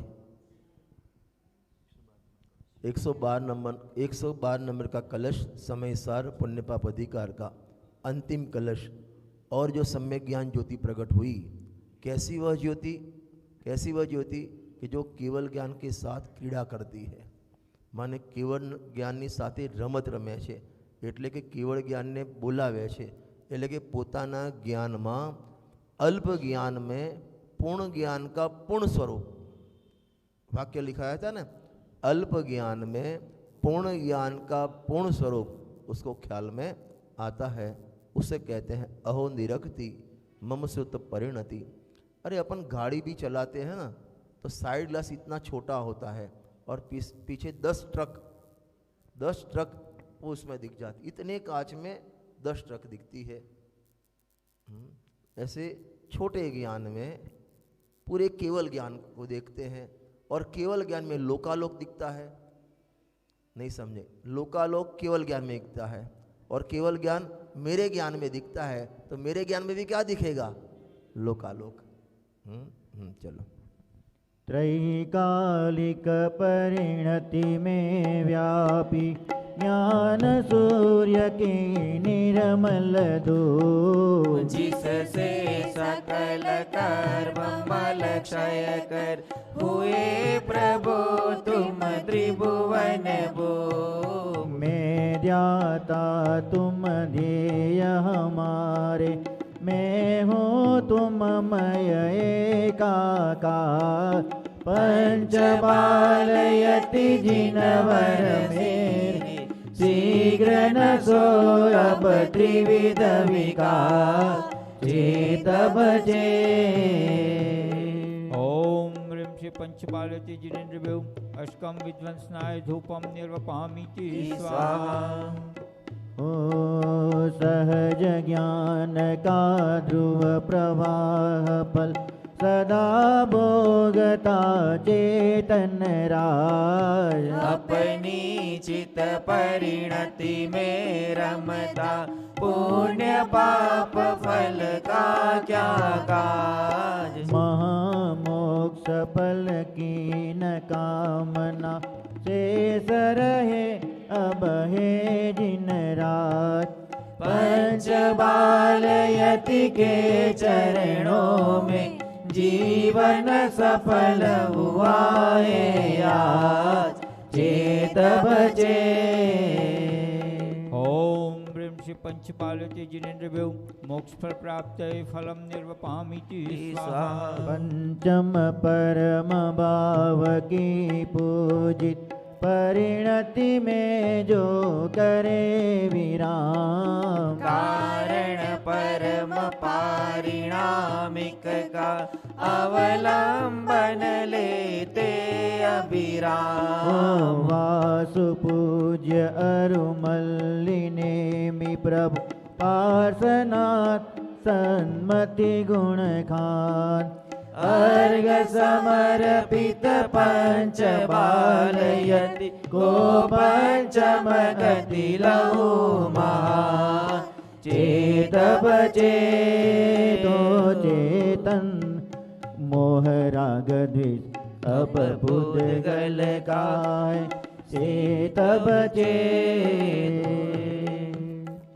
112 नंबर का कलश समय सार पुण्य पाप अधिकार का अंतिम कलश और जो सम्यक ज्ञान ज्योति प्रकट हुई। कैसी वह ज्योति कि जो केवल ज्ञान के साथ क्रीड़ा करती है। माने केवल ज्ञानની સાથે રમત રમે છે એટલે કે કેવળ જ્ઞાનને બોલાવે છે એટલે કે પોતાના જ્ઞાનમાં अल्प ज्ञान में पूर्ण ज्ञान का पूर्ण स्वरूप वाक्य लिखाया था ना। अल्प ज्ञान में पूर्ण ज्ञान का पूर्ण स्वरूप उसको ख्याल में आता है, उसे कहते हैं अहो निरक्ति मम सुत परिणति। अरे अपन गाड़ी भी चलाते हैं ना, तो साइड ग्लास इतना छोटा होता है और पीछे 10 ट्रक वो उसमें दिख जाती, इतने कांच में 10 ट्रक दिखती है। ऐसे छोटे ज्ञान में पूरे केवल ज्ञान को देखते हैं, और केवल ज्ञान में लोकालोक दिखता है। नहीं समझे? लोकालोक केवल ज्ञान में दिखता है, और केवल ज्ञान मेरे ज्ञान में दिखता है, तो मेरे ज्ञान में भी क्या दिखेगा? लोकालोक। चलो। त्रैकालिक परिणति में व्यापी ज्ञान सूर्य की निर्मल धूप, जिससे सकल कर्म मल क्षय कर हुए प्रभु तुम त्रिभुवन भो। मैं ध्याता तुम ध्येय हमारे, मैं हूँ तुम मय एकाकार। पंच बालयति जिनवर मेरे, शीघ्र न सो अब त्रिविध विकार, चेत बजे। ओम ह्रीं श्री पंचपालति जिनेन्द्रभ्यो अष्टकं विध्वंसनाय धूपं निर्वपामीति स्वाहा। ओ सहज ज्ञान का ध्रुव प्रवाह फल, सदा भोगता चेतन राज। अपनी चित परिणति में रमता, पुण्य पाप फल का क्या काज। महामोक्ष फल की न कामना, शेष रहे अब है दिन रात। पंच बालयति के चरणों में जीवन सफल हुआ है आज, चेत बचे। ओम ह्रीं श्री पंचपालति जिनेन्द्रभ्यो मोक्ष फल प्राप्त फलम निर्वपामीति स्वाहा। पंचम परम भाव की पूजित, परिणति में जो करे विराम। कारण परम पारिणामिक का अवलंबन लेते अभिराम। वासु पूज्य अरुमल्लिनेमि प्रभु, पार्श्वनाथ सन्मति गुण खान। अर्घ समर्पित पंच बालयति, को पंचम गति लहु महा। चेत बचे तो चेतन मोह राग द्वेष अब बुध गल गाय, चेत बचे।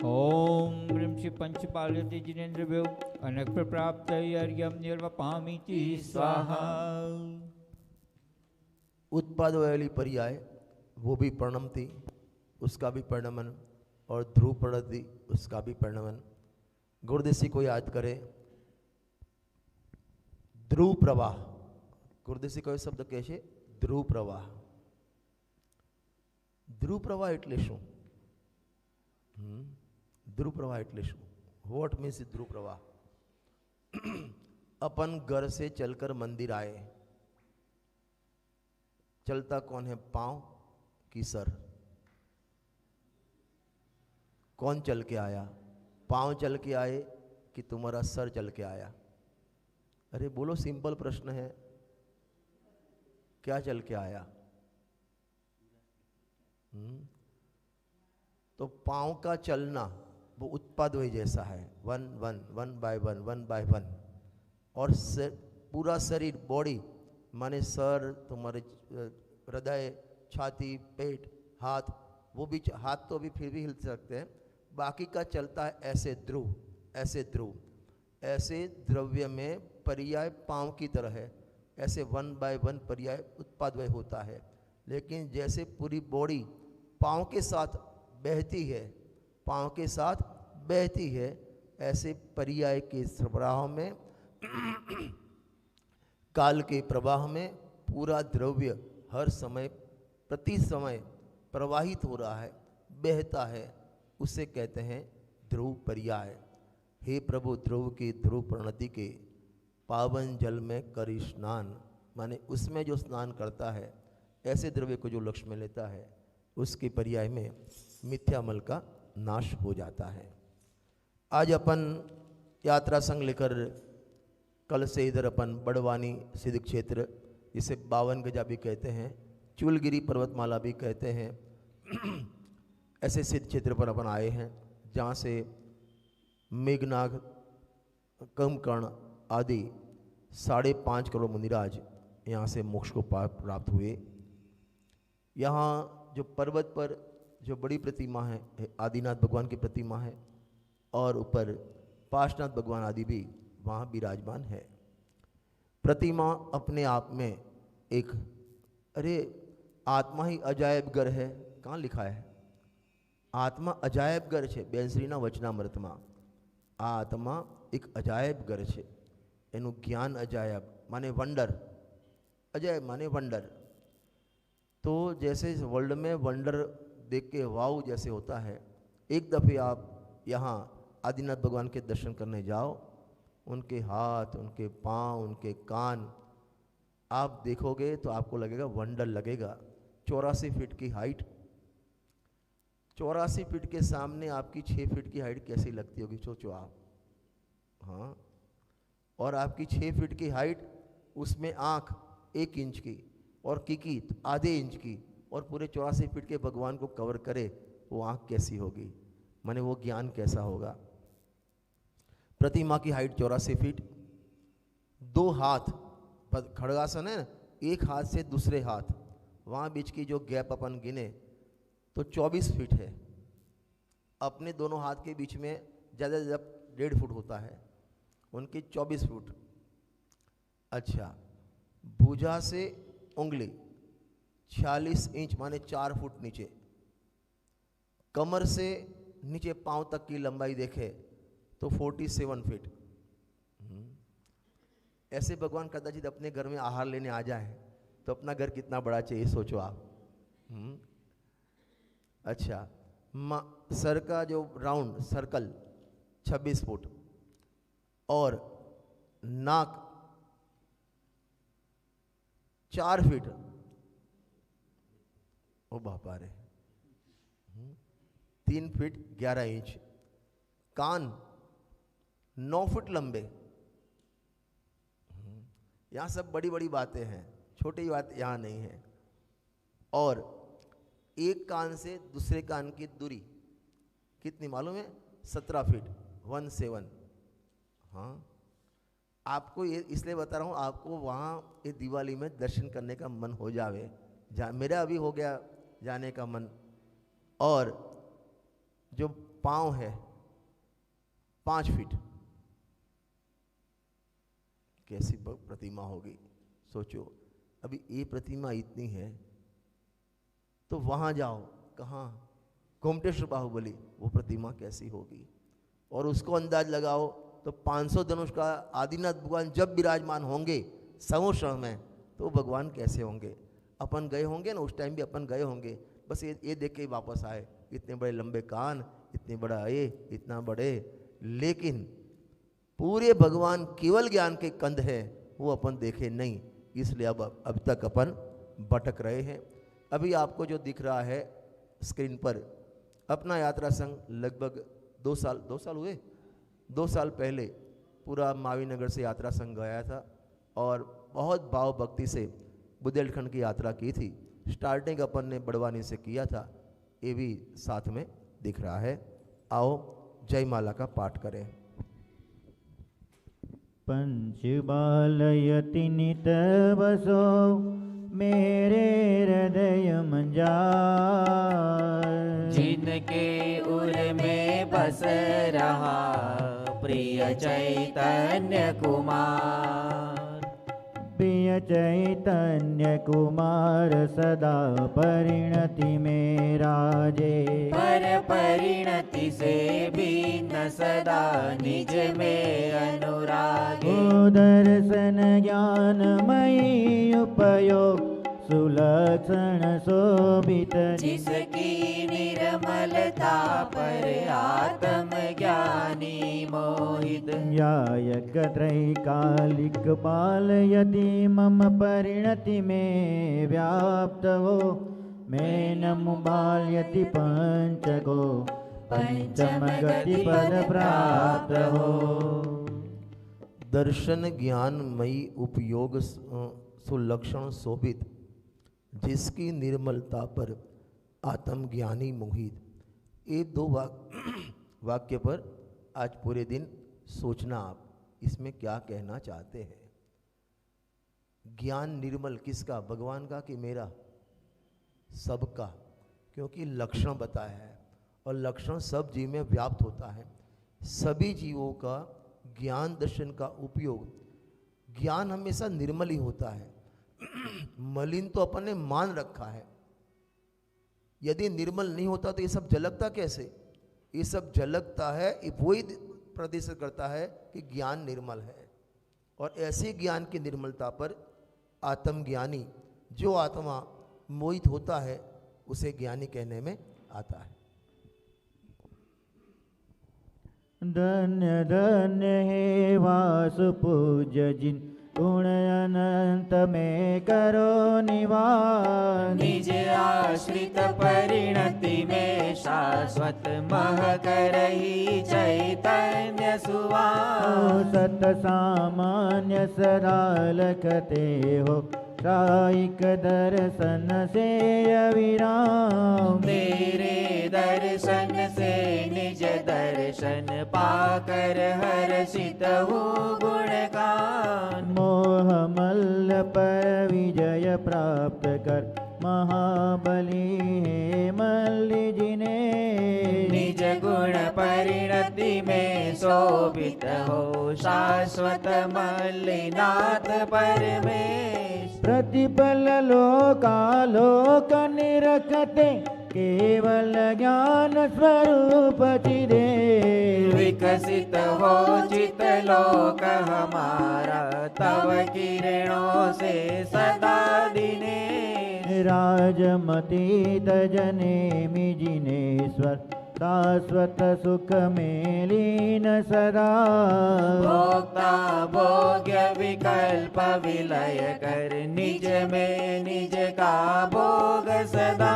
ओम ह्रीं श्री पंचपालति जिनेन्द्रभ्यो अनक फल प्राप्त अर्घ्यं निर्वपामीति स्वाहा। उत्पाद वाली पर्याय वो भी प्रणम थी, उसका भी प्रणमन, और ध्रुव प्रणति उसका भी प्रणमन। गुरुदेसी को याद करे। ध्रुव प्रवाह, गुरुदेसी को शब्द कैसे? ध्रुव प्रवाह। ध्रुव प्रवाह એટલે શું? ध्रुव प्रवाह એટલે શું? व्हाट मीन्स ध्रुव प्रवाह? अपन घर से चलकर मंदिर आए, चलता कौन है? पांव की सर? कौन चल के आया? पांव चल के आए कि तुम्हारा सर चल के आया? अरे बोलो, सिंपल प्रश्न है। क्या चल के आया? तो पांव का चलना वो उत्पाद वही जैसा है, वन बाय वन, और पूरा शरीर, बॉडी माने सर, तुम्हारे हृदय, छाती, पेट, हाथ, वो भी हाथ तो भी फिर भी हिल सकते हैं, बाकी का चलता है ऐसे ध्रुव, ऐसे ध्रुव। ऐसे द्रव्य में पर्याय पांव की तरह है, ऐसे वन बाय वन पर्याय उत्पादवय होता है। लेकिन जैसे पूरी बॉडी पांव के साथ बहती है, पांव के साथ बहती है, ऐसे पर्याय के प्रवाह में काल के प्रवाह में पूरा द्रव्य हर समय प्रति समय प्रवाहित हो रहा है, बहता है, उसे कहते हैं ध्रुव पर्याय। हे प्रभु, ध्रुव की ध्रुव प्रणति के पावन जल में करी स्नान, माने उसमें जो स्नान करता है, ऐसे द्रव्य को जो लक्ष्य में लेता है, उसके पर्याय में मिथ्यामल का नाश हो जाता है। आज अपन यात्रा संग लेकर कल से इधर अपन बड़वानी सिद्ध क्षेत्र, जिसे 52 गजा भी कहते हैं, चूलगिरी पर्वतमाला भी कहते हैं, ऐसे सिद्ध क्षेत्र पर अपन आए हैं, जहाँ से मेघनाग, कुंभकर्ण आदि 5.5 करोड़ मुनिराज यहाँ से मोक्ष को प्राप्त हुए। यहाँ जो पर्वत पर जो बड़ी प्रतिमा है, आदिनाथ भगवान की प्रतिमा है, और ऊपर पार्श्वनाथ भगवान आदि भी वहाँ विराजमान है। प्रतिमा अपने आप में एक, अरे आत्मा ही अजायब गर है, कहाँ लिखा है? आत्मा अजायब गर है, बेंसरीना वचनामृतમાં आत्मा एक अजायब गर है, एनु ज्ञान अजायब माने वंडर, अजायब माने वंडर। तो जैसे इस वर्ल्ड में वंडर देख के वाव जैसे होता है, एक दफ़े आप यहाँ आदिनाथ भगवान के दर्शन करने जाओ, उनके हाथ, उनके पाँव, उनके कान आप देखोगे तो आपको लगेगा, वंडर लगेगा। 84 फीट की हाइट, 84 फीट के सामने आपकी 6 फीट की हाइट कैसी लगती होगी, सोचो आप। हाँ, और आपकी 6 फीट की हाइट, उसमें आँख 1 इंच की और किकीत आधे इंच की, और पूरे 84 फीट के भगवान को कवर करे, वो आँख कैसी होगी, माने वो ज्ञान कैसा होगा। प्रतिमा की हाइट 84 फीट, 2 हाथ, खड़गासन है ना, एक हाथ से दूसरे हाथ, वहाँ बीच की जो गैप अपन गिने तो 24 फीट है। अपने दोनों हाथ के बीच में ज़्यादा से ज़्यादा 1.5 फुट होता है, उनकी 24 फुट। अच्छा, भुजा से उंगली 46 इंच माने 4 फुट नीचे, कमर से नीचे पांव तक की लंबाई देखे तो 47 फीट। ऐसे भगवान कदाचित अपने घर में आहार लेने आ जाए तो अपना घर कितना बड़ा चाहिए, सोचो आप। अच्छा, सर का जो राउंड सर्कल 26 फुट, और नाक 4 फीट, ओ बापा रे, 3 फीट 11 इंच, कान 9 फुट लंबे। यहाँ सब बड़ी बड़ी बातें हैं, छोटी बात यहाँ नहीं है। और एक कान से दूसरे कान की दूरी कितनी मालूम है? 17 फीट 17। हाँ, आपको ये इसलिए बता रहा हूँ, आपको वहाँ ये दिवाली में दर्शन करने का मन हो जावे, मेरा अभी हो गया जाने का मन। और जो पाँव है 5 फीट, कैसी प्रतिमा होगी, सोचो। अभी ये प्रतिमा इतनी है तो वहाँ जाओ, कहाँ? गोमटेश्वर बाहुबली, वो प्रतिमा कैसी होगी? और उसको अंदाज लगाओ तो 500 धनुष का आदिनाथ भगवान जब विराजमान होंगे समोषण में, तो भगवान कैसे होंगे? अपन गए होंगे ना, उस टाइम भी अपन गए होंगे, बस ये देख के वापस आए, इतने बड़े लंबे कान, इतने बड़ा ये, इतना बड़े, लेकिन पूरे भगवान केवल ज्ञान के कंद है, वो अपन देखे नहीं, इसलिए अब तक अपन भटक रहे हैं। अभी आपको जो दिख रहा है स्क्रीन पर, अपना यात्रा संघ लगभग 2 साल हुए, 2 साल पहले पूरा मावीनगर से यात्रा संघ गया था, और बहुत भाव भक्ति से बुंदेलखंड की यात्रा की थी। स्टार्टिंग अपन ने बड़वानी से किया था, ये भी साथ में दिख रहा है। आओ जयमाला का पाठ करें। पंचबालयति नित बसो मेरे हृदय मंजार, जिनके उर में बस रहा प्रिय चैतन्य कुमार। प्रिय चैतन्य कुमार सदा परिणति में राजे, पर परिणति से भी न सदा निज में अनुरागे। ओ दर्शन ज्ञानमयी उपयोग सुलक्षण शोभित जिसकी निर्मलता पर आत्म ज्ञानी मोहित यायक त्रैकालिक पालयति मम परिणति में व्याप्त हो मैं नमु बाल्यति पंचको पंचम गति पद प्राप्त हो। दर्शन ज्ञानमयी उपयोग सुलक्षण शोभित जिसकी निर्मलता पर आत्मज्ञानी मोहित। ये दो वाक्य पर आज पूरे दिन सोचना आप इसमें क्या कहना चाहते हैं। ज्ञान निर्मल किसका, भगवान का कि मेरा? सबका, क्योंकि लक्षण बताया है और लक्षण सब जीव में व्याप्त होता है। सभी जीवों का ज्ञान दर्शन का उपयोग, ज्ञान हमेशा निर्मल ही होता है। मलिन तो अपन ने मान रखा है। यदि निर्मल नहीं होता तो ये सब झलकता कैसे? ये सब झलकता है, वही प्रदर्शित करता है कि ज्ञान निर्मल है। और ऐसे ज्ञान की निर्मलता पर आत्मज्ञानी, जो आत्मा मोहित होता है, उसे ज्ञानी कहने में आता है। धन्य धन्य हे वासु पूज्य जिन गुण अनंत में करो निवास। निज आश्रित परिणति में शाश्वत मह करही चैतन्य सुवास। सत सामान्य सदा लखते हो साइक दर्शन से अविराम। तेरे दर्शन से निज दर्शन पाकर हर्षित हूँ गुणगान। मोह मल्ल पर विजय प्राप्त कर महाबली हे मल्ली जिने। निज गुण परिणति में शोभित हो शाश्वत मल्लिनाथ परमेश। प्रतिपल लोकालोक निरखते केवल ज्ञान स्वरूप चिदे। विकसित हो चित लोक हमारा तव किरणों से सदा दिने। राजमती तजने मिजिनेश्वर शाश्वत सुख में लीन सदा। भोक्ता भोग्य विकल्प विलय कर निज में निज का भोग सदा।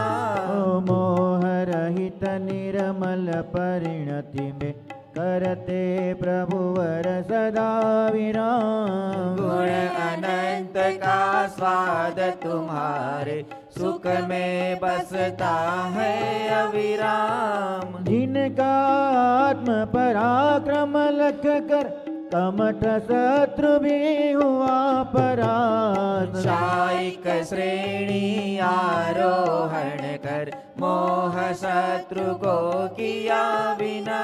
मोह रहित निर्मल परिणति में करते प्रभुवर सदा विराम। गुण अनंत का स्वाद तुम्हारे सुख में बसता है अविराम। जिनका आत्म पराक्रम लख कर कमठ शत्रु भी हुआ परास्त। शायिक श्रेणी आरोहण कर मोह शत्रु को किया बिना।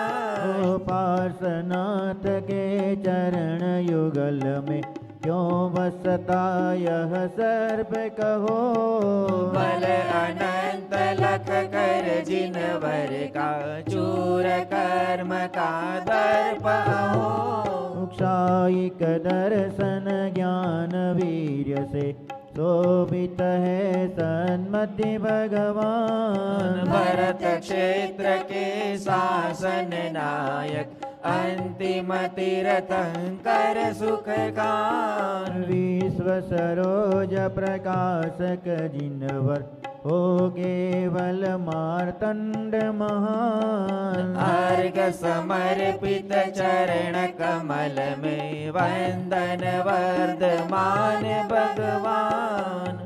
पार्श्वनाथ के चरण युगल में क्यों बसता यह सर्प कहो। बल अनंत लख कर जिनवर का चूर कर्म का दर्प हो। क्षायिक दर्शन ज्ञान वीर्य से शोभित है सन्मति भगवान। भरत क्षेत्र के शासन नायक अंतिम तीर्थंकर सुख कान। विश्व सरोज प्रकाशक जिनवर हो केवल मार्तंड महान। अर्घ समर्पित चरण कमल में वंदन वर्धमान भगवान।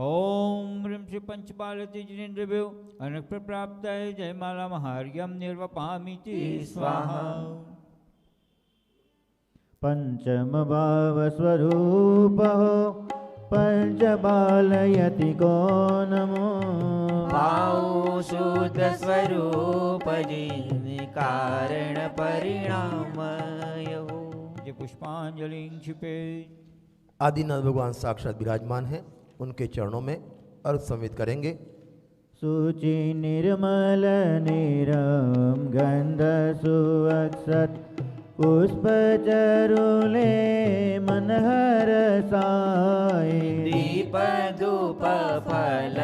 ओम ह्रीं श्री पंचबालति जिनेन्द्रभ्यो अनक्ष प्राप्ताय जयमाला महार्घ्यं निर्वपामीति स्वाहा। पंचम भाव स्वरूप हो पंच बालयति को नमो। पाऊ शुद्ध स्वरूप जिन कारण परिणाम हो। जय पुष्पांजलि क्षिपे। आदिनाथ भगवान साक्षात विराजमान हैं, उनके चरणों में अर्घ समर्पित करेंगे। सूचि निर्मल निरम गंध सुअक्षत पुष्प चरुले मन हरसाए। दीप धूप फल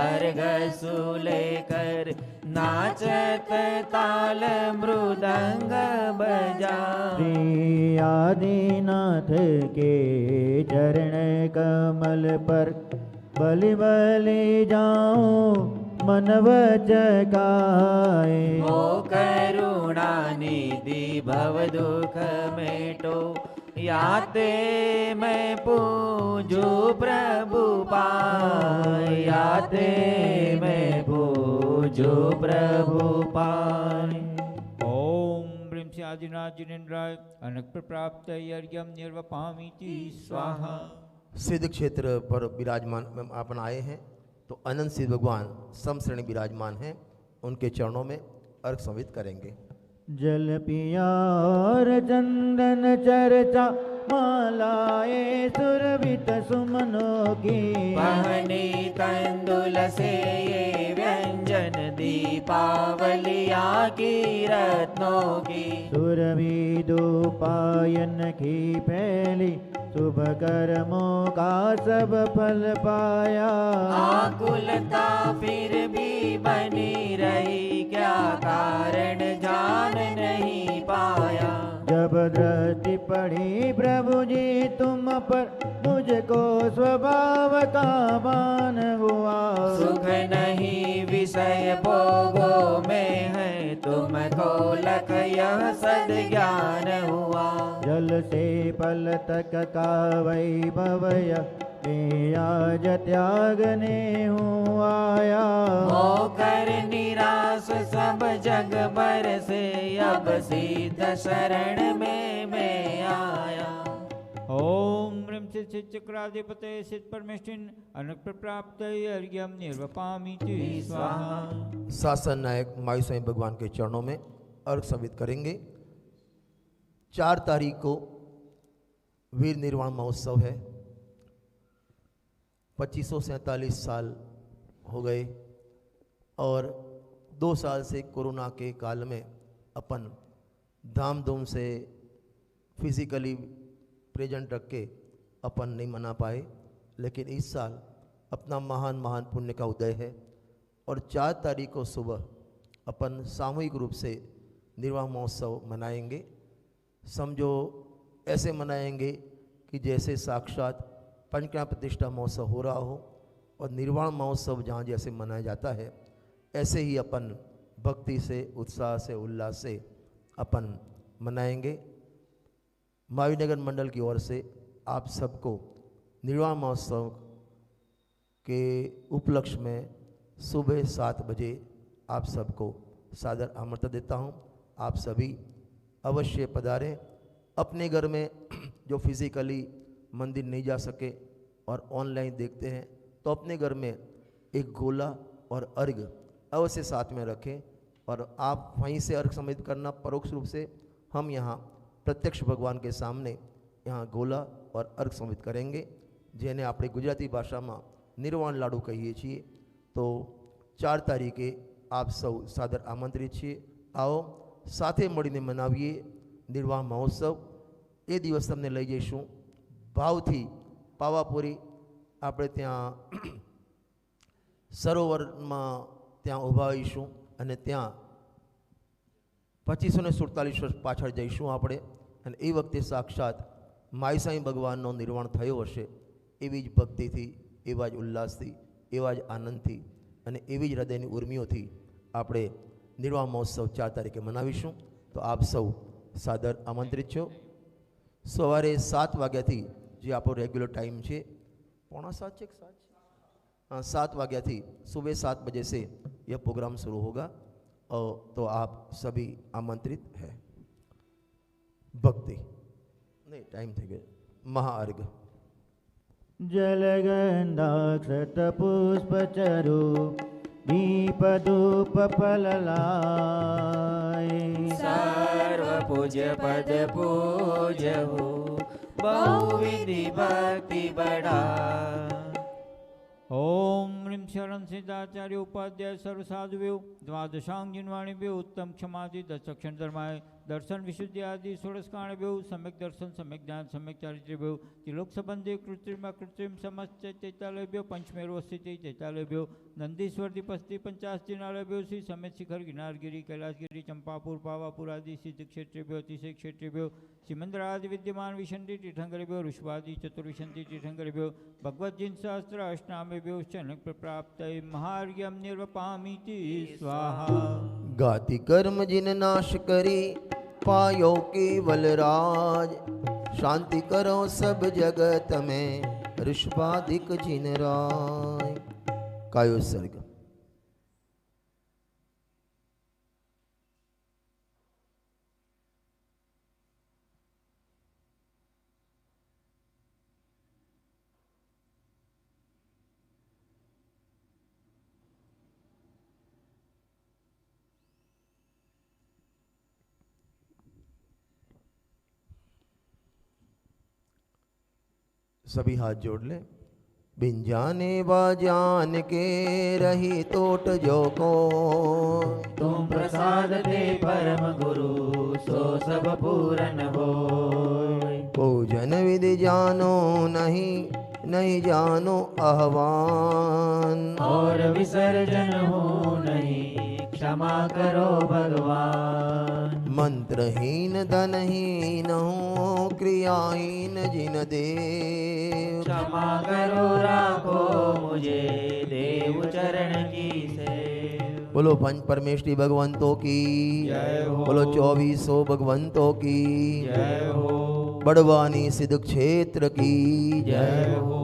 अर्घ सूले कर नाचत ताल मृदंग बजा। श्री आदिनाथ के चरण कमल पर बलि बलि जाऊं मन वचकाए। हो करुणा निधि भव दुख मेटो याते मैं पूजू प्रभु पाए। याते मैं पूजू प्रभु पाए। ओम ह्रीं श्री आदिनाथ जिनेन्द्राय अनक प्राप्त यज्ञम निर्वपामीति स्वाहा। सिद्ध क्षेत्र पर विराजमान अपन आए हैं तो अनंत सिद्ध भगवान समश्रेणी विराजमान हैं, उनके चरणों में अर्घ समर्पित करेंगे। जल पिया और चंदन चर्चा मालाए सुरभित सुमनों की। पहनी तंदुल से ये व्यंजन दीपावलिया की रत्नों की। सुरभि दोपायन की पहली शुभ कर्मों का सब फल पाया। आकुलता फिर भी बनी रही क्या कारण जान नहीं पाया। जब दृष्टि पड़ी प्रभु जी तुम पर मुझको स्वभाव का भान हुआ। सुख नहीं विषय भोगों में है तुमको लख यह सद ज्ञान हुआ। जल से पल तक का वैभवय में आज त्यागने हूँ आया। होकर निराश सब जग भर से अब सीध शरण में मैं आया। ओम ह्रीं श्री चक्राधिपते सिद्ध परमेष्ठिन अनक प्राप्त यज्ञम निर्वपामीति स्वाहा। शासन नायक मायू स्वयं भगवान के चरणों में अर्घ समर्पित करेंगे। 4 तारीख को वीर निर्वाण महोत्सव है। 2547 साल हो गए और 2 साल से कोरोना के काल में अपन धाम धूम से फिजिकली प्रेजेंट रख के अपन नहीं मना पाए, लेकिन इस साल अपना महान पुण्य का उदय है और 4 तारीख को सुबह अपन सामूहिक रूप से निर्वाह महोत्सव मनाएंगे। समझो ऐसे मनाएंगे कि जैसे साक्षात पंचकर्म प्रतिष्ठा महोत्सव हो रहा हो और निर्वाण महोत्सव जहाँ जैसे मनाया जाता है ऐसे ही अपन भक्ति से, उत्साह से, उल्लास से अपन मनाएंगे। मायूनगर मंडल की ओर से आप सबको निर्वाण महोत्सव के उपलक्ष्य में सुबह 7 बजे आप सबको सादर आमंत्रण देता हूँ। आप सभी अवश्य पधारें। अपने घर में जो फिजिकली मंदिर नहीं जा सके और ऑनलाइन देखते हैं तो अपने घर में एक गोला और अर्घ अवश्य साथ में रखें और आप वहीं से अर्घ समर्पित करना। परोक्ष रूप से हम यहाँ प्रत्यक्ष भगवान के सामने यहाँ गोला और अर्घ समर्पित करेंगे, જેને આપણે ગુજરાતી ભાષામાં નિર્વાણ લાડુ કહીએ છીએ। તો 4 તારીખે આપ સૌ સાદર આમંત્રિત છીએ। आओ સાથે મળીને મનાવીએ નિર્વાણ મહોત્સવ। એ દિવસ તમને લઈ જઈશું ભાવથી પાવાપુરી। આપણે ત્યાં સરોવરમાં ત્યાં ઊભા હોઈશું અને ત્યાં 2547 વર્ષ પાછળ જઈશું આપણે અને એ વખતે સાક્ષાત માઈ સાંઈ ભગવાનનો નિર્વાણ થયો હશે। એવી જ ભક્તિથી, એવા જ ઉલ્લાસથી, એવા જ આનંદથી અને એવી જ હૃદયની ઉર્મિઓથી આપણે નિર્વાણ મહોત્સવ 4 તારીખે મનાવીશું। તો આપ સૌ સાદર આમંત્રિત છો। સવારે 7 વાગ્યાથી જે આપણો રેગ્યુલર ટાઈમ છે, 6:45 છે, 7 हाँ 7 વાગ્યાથી सुबह 7 बजे से यह प्रोग्राम शुरू होगा और तो आप सभी आमंत्रित हैं। भक्ति नहीं टाइम थे गए। महाअर्घ जल गंधाक्षत पुष्प चरु दीप धूप फल लाए। सर्व पूज्य पद पूज्य हो बहुविधि भक्ति बढ़ा। ओम ह्रीं शरण सिद्धाचार्य उपाध्याय सर्व साधुव्यो द्वादशांग जिनवाणीभ्यो उत्तम क्षमादि दक्षिण धर्माय दर्शन विशुद्धि आदि षोडश कारण बेव सम्यक दर्शन सम्यक ज्ञान सम्यक चारित्र्य बेव त्रिलोक संबंधी कृत्रिम समस्त चैतालय बेव पंचमेरु स्थिति चैतालय बेव नंदीश्वर दीपस्थि 50 जिनालय बेव श्री समेत शिखर गिरनारगिरी कैलाशगिरी चंपापुर पावापुर आदि सिद्ध क्षेत्र बेव अतिशय क्षेत्र बेव सिमंद्र आदि विद्यमान विशंति तीर्थंकर बेव ऋषभादि चतुर्विशंति तीर्थंकर बेव भगवत जिन शास्त्र अष्टामे बेव चनक प्राप्त महार्घ्यम निर्वपामीति स्वाहा। गाति कर्म जिन नाश करी पायो केवल राज शांति करो सब जगत में ऋषभादिक जिन राय। कायोत्सर्ग। सभी हाथ जोड़ ले। बिन जाने बाजान के रही तोट जो को तुम प्रसाद दे परम गुरु सो सब पूरन हो। पूजन विधि जानो नहीं नहीं जानो आह्वान और विसर्जन हो नहीं क्षमा करो भगवान। मंत्रहीन धनहीन हूँ क्रियाहीन जिन देव क्षमा करो राखो मुझे देव चरण की सेव। बोलो पंच परमेष्ठी भगवंतों की जय हो। बोलो 2400 भगवंतों की जय हो। बड़वानी सिद्ध क्षेत्र की जय हो।